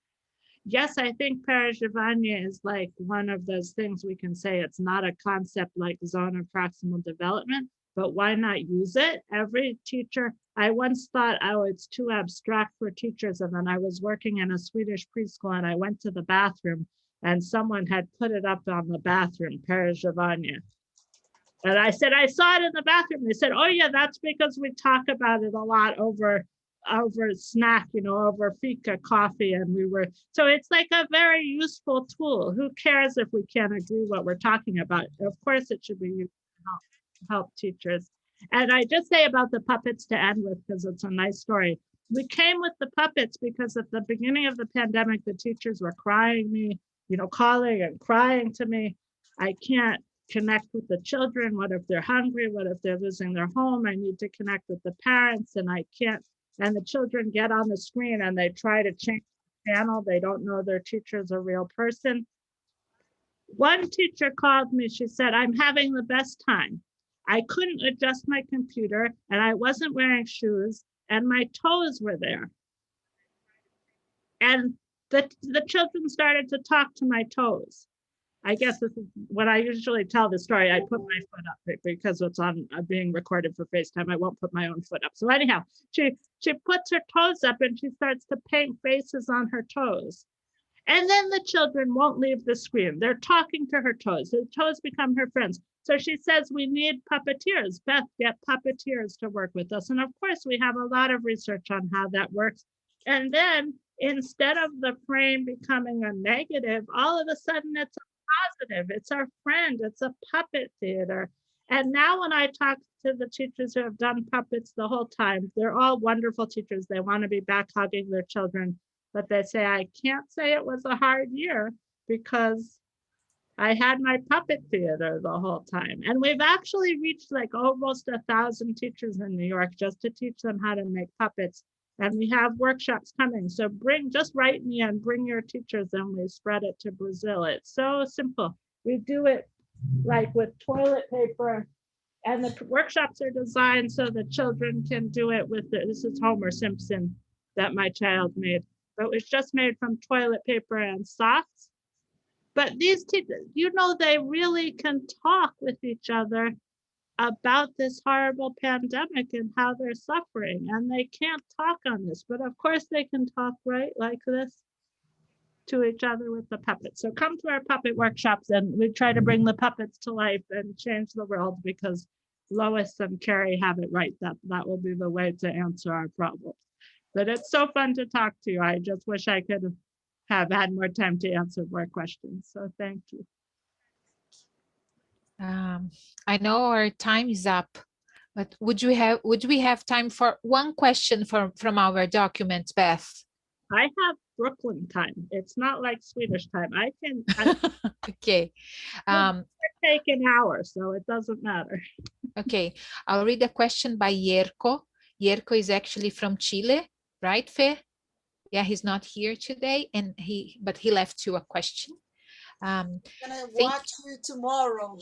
Yes, I think perezhivanie is like one of those things we can say it's not a concept like zone of proximal development, but why not use it? Every teacher, I once thought, oh, it's too abstract for teachers. And then I was working in a Swedish preschool and I went to the bathroom and someone had put it up on the bathroom, perezhivanie. And I said, I saw it in the bathroom. They said, oh yeah, that's because we talk about it a lot over snack, over fika coffee. And so it's like a very useful tool. Who cares if we can't agree what we're talking about? Of course it should be used to help teachers. And I just say about the puppets to end with, because it's a nice story. We came with the puppets because at the beginning of the pandemic, the teachers were calling and crying to me. I can't connect with the children. What if they're hungry? What if they're losing their home? I need to connect with the parents and I can't. And the children get on the screen and they try to change the channel. They don't know their teacher's a real person. One teacher called me. She said, I'm having the best time. I couldn't adjust my computer and I wasn't wearing shoes and my toes were there. And the children started to talk to my toes. I guess this is what I usually tell the story. I put my foot up because it's on being recorded for FaceTime. I won't put my own foot up. So anyhow, she puts her toes up and she starts to paint faces on her toes. And then the children won't leave the screen. They're talking to her toes. The toes become her friends. So she says, we need puppeteers. Beth, get puppeteers to work with us. And of course, we have a lot of research on how that works. And then instead of the frame becoming a negative, all of a sudden it's a positive. It's our friend. It's a puppet theater. And now when I talk to the teachers who have done puppets the whole time, they're all wonderful teachers. They want to be back hugging their children, but they say, I can't say it was a hard year because I had my puppet theater the whole time. And we've actually reached like almost 1,000 teachers in New York just to teach them how to make puppets. And we have workshops coming. So just write me and bring your teachers and we spread it to Brazil. It's so simple. We do it like with toilet paper and the workshops are designed so the children can do it with this is Homer Simpson that my child made, but it was just made from toilet paper and socks. But these teachers, they really can talk with each other about this horrible pandemic and how they're suffering, and they can't talk on this, but of course they can talk right like this to each other with the puppets. So come to our puppet workshops and we try to bring the puppets to life and change the world, because Lois and Carrie have it right. That will be the way to answer our problems. But it's so fun to talk to you. I just wish I could have had more time to answer more questions. So thank you. I know our time is up, but would we have time for one question from our documents, Beth? I have Brooklyn time. It's not like Swedish time. I can okay. Take an hour, so it doesn't matter. Okay, I'll read a question by Yerko. Yerko is actually from Chile, right, Fe? Yeah, he's not here today, but he left you a question. I'm gonna watch you tomorrow.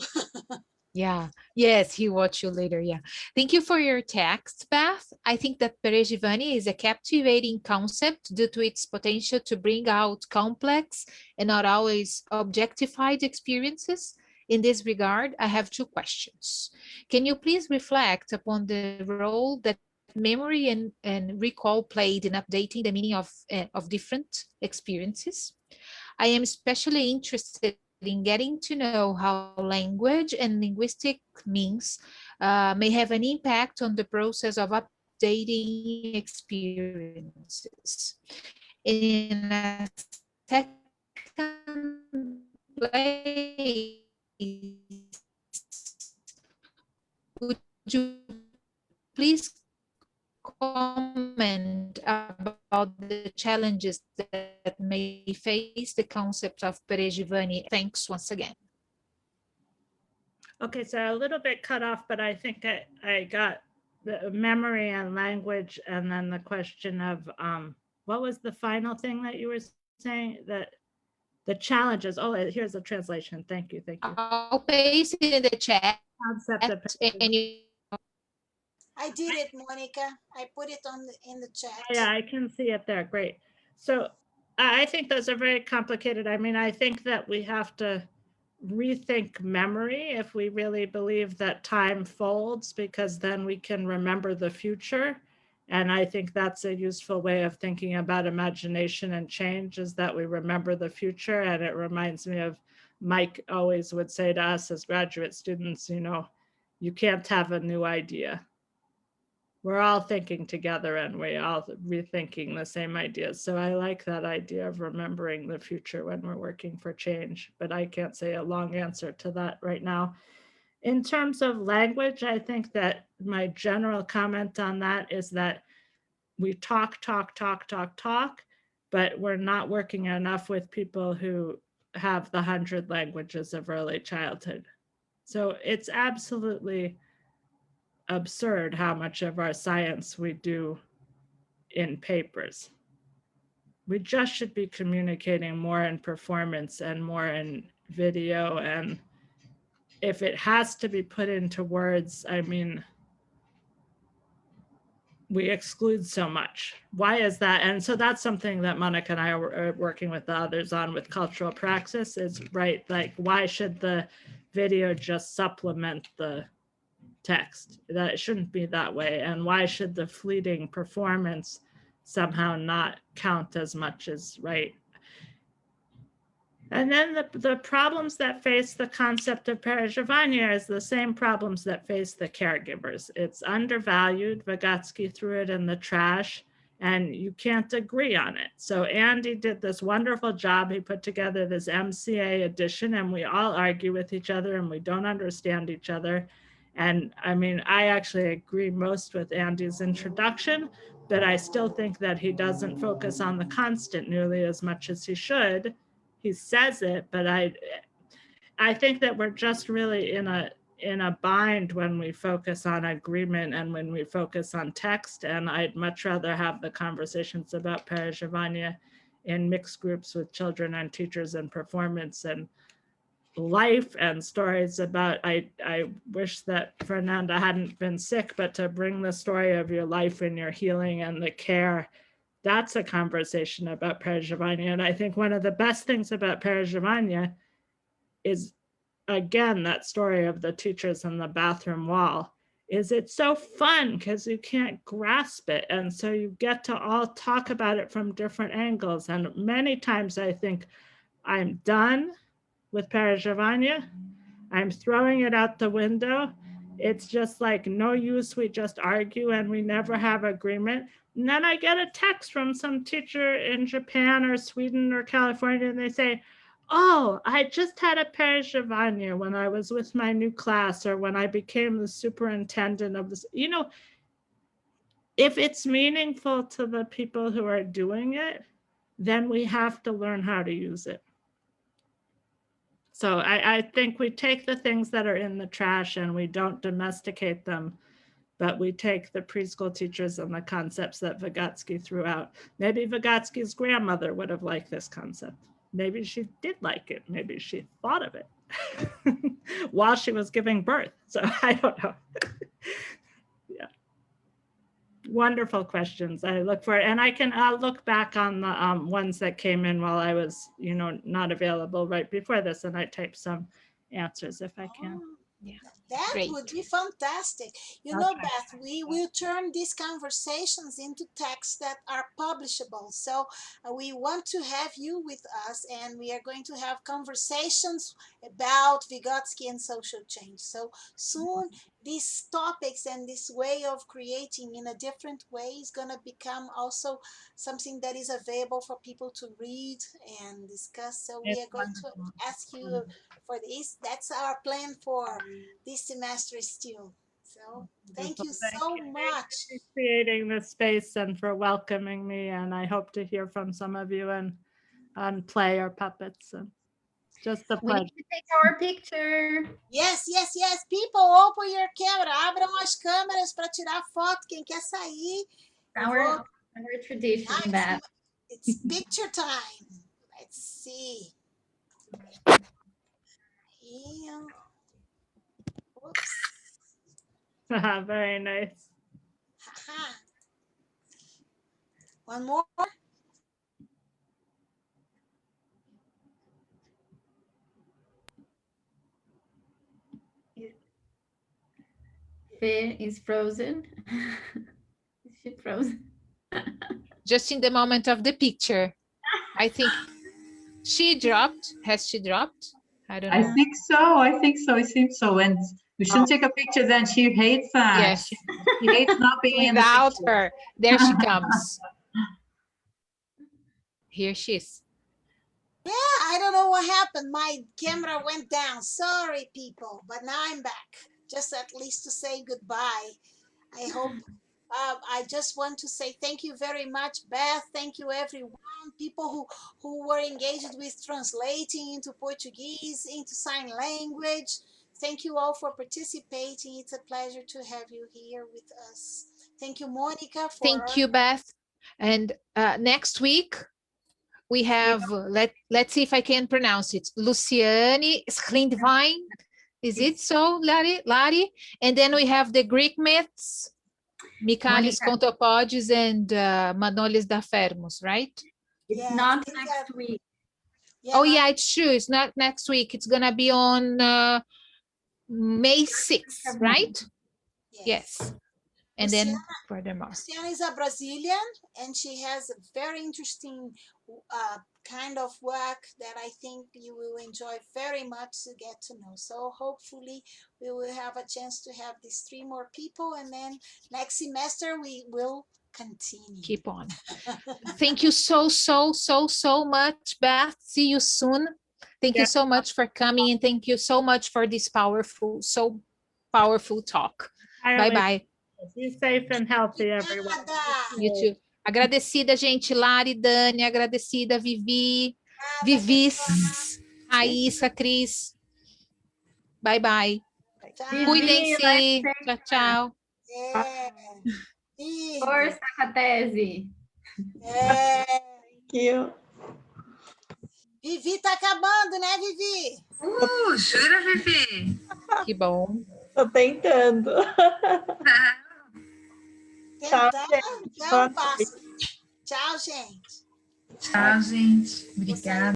Yeah, yes, he watch you later. Yeah, thank you for your text, Beth. I think that perezhivanie is a captivating concept due to its potential to bring out complex and not always objectified experiences. In this regard, I have two questions. Can you please reflect upon the role that memory and recall played in updating the meaning of different experiences? I am especially interested in getting to know how language and linguistic means may have an impact on the process of updating experiences. In a second place, would you please comment about the challenges that may face the concept of perezhivanie? Thanks once again. Okay, so a little bit cut off, but I think I got the memory and language, and then the question of what was the final thing that you were saying? That the challenges. Oh, here's the translation. Thank you. I'll paste it in the chat. Concept of And you I did it, Monica. I put it in the chat. Yeah, I can see it there. Great. So I think those are very complicated. I mean, I think that we have to rethink memory if we really believe that time folds, because then we can remember the future. And I think that's a useful way of thinking about imagination and change, is that we remember the future. And it reminds me of Mike always would say to us as graduate students, you know, you can't have a new idea. We're all thinking together and we all rethinking the same ideas. So I like that idea of remembering the future when we're working for change, but I can't say a long answer to that right now. In terms of language, I think that my general comment on that is that we talk, but we're not working enough with people who have the 100 languages of early childhood. So it's absolutely absurd how much of our science we do in papers. We just should be communicating more in performance and more in video. And if it has to be put into words, I mean, we exclude so much. Why is that? And so that's something that Monica and I are working with the others on with cultural praxis is, right, like, why should the video just supplement the text? That it shouldn't be that way. And why should the fleeting performance somehow not count as much as, right? And then the problems that face the concept of perezhivanie is the same problems that face the caregivers. It's undervalued. Vygotsky threw it in the trash, and you can't agree on it. So Andy did this wonderful job. He put together this MCA edition, and we all argue with each other, and we don't understand each other. And I mean, I actually agree most with Andy's introduction, but I still think that he doesn't focus on the constant nearly as much as he should. He says it, but I think that we're just really in a bind when we focus on agreement and when we focus on text. And I'd much rather have the conversations about perezhivanie in mixed groups with children and teachers and performance and life and stories about, I wish that Fernanda hadn't been sick, but to bring the story of your life and your healing and the care, that's a conversation about perezhivanie. And I think one of the best things about perezhivanie is, again, that story of the teachers and the bathroom wall, is it's so fun because you can't grasp it. And so you get to all talk about it from different angles. And many times I think I'm done with perezhivanie. I'm throwing it out the window. It's just like no use. We just argue and we never have agreement. And then I get a text from some teacher in Japan or Sweden or California, and they say, oh, I just had a perezhivanie when I was with my new class, or when I became the superintendent of this. You know, if it's meaningful to the people who are doing it, then we have to learn how to use it. So I think we take the things that are in the trash and we don't domesticate them, but we take the preschool teachers and the concepts that Vygotsky threw out. Maybe Vygotsky's grandmother would have liked this concept. Maybe she did like it. Maybe she thought of it while she was giving birth. So I don't know. Yeah. Wonderful questions. I look for it. And I'll look back on the ones that came in while I was, you know, not available right before this, and I type some answers if I can. Yeah. That Great. would be fantastic. You know, Beth, we will turn these conversations into texts that are publishable. So we want to have you with us, and we are going to have conversations about Vygotsky and social change. So soon these topics and this way of creating in a different way is going to become also something that is available for people to read and discuss. So we It's are going to ask you for this. That's our plan for this semester still. So thank you so much. For creating this space and for welcoming me. And I hope to hear from some of you on play or puppets. And just a We need pleasure. to take our picture. Yes, yes, yes. People, open your camera. Abram as câmeras para tirar foto. Quem quer sair. Our tradition, Beth. It's picture time. Let's see. Here. Oops. Very nice. Haha. One more. Fe is frozen. Is she frozen? Just in the moment of the picture. I think she dropped. Has she dropped? I don't know. I think so. I think so. It seems so. And we shouldn't take a picture then. She hates that. Yes. She hates not being in the Without picture. her. There she comes. Here she is. Yeah, I don't know what happened. My camera went down. Sorry, people. But now I'm back. Just at least to say goodbye. I hope. I just want to say thank you very much, Beth. Thank you, everyone. People who were engaged with translating into Portuguese, into sign language. Thank you all for participating. It's a pleasure to have you here with us. Thank you, Monica. Thank you, Beth. And next week, we have, let's see if I can pronounce it, Luciane Schlindwein. Is it so, Lari? And then we have the Greek myths, Michalis Contopodes and Manolis da Fermos, right? It's not next week. Yeah, oh, yeah, it's true. It's not next week. It's going to be on May 6th, right? Yes. And Luciana, then furthermore. Luciana is a Brazilian, and she has a very interesting kind of work that I think you will enjoy very much to get to know. So hopefully we will have a chance to have these 3 more people, and then next semester we will continue. Keep on. Thank you so much, Beth. See you soon. Thank you so much for coming, and thank you so much for this powerful talk. Bye-bye. Be safe and healthy, everyone. You too. Agradecida, gente. Lari, Dani, agradecida, Vivi, Vivis, Raíssa, Cris. Bye-bye. Cuidem-se. Tchau, tchau. Força com a tese. Thank you. Vivi tá acabando, né, Vivi? Jura, Vivi? Que bom. Tô tentando. Tchau, gente. Tchau, gente. Tchau, gente. Obrigada.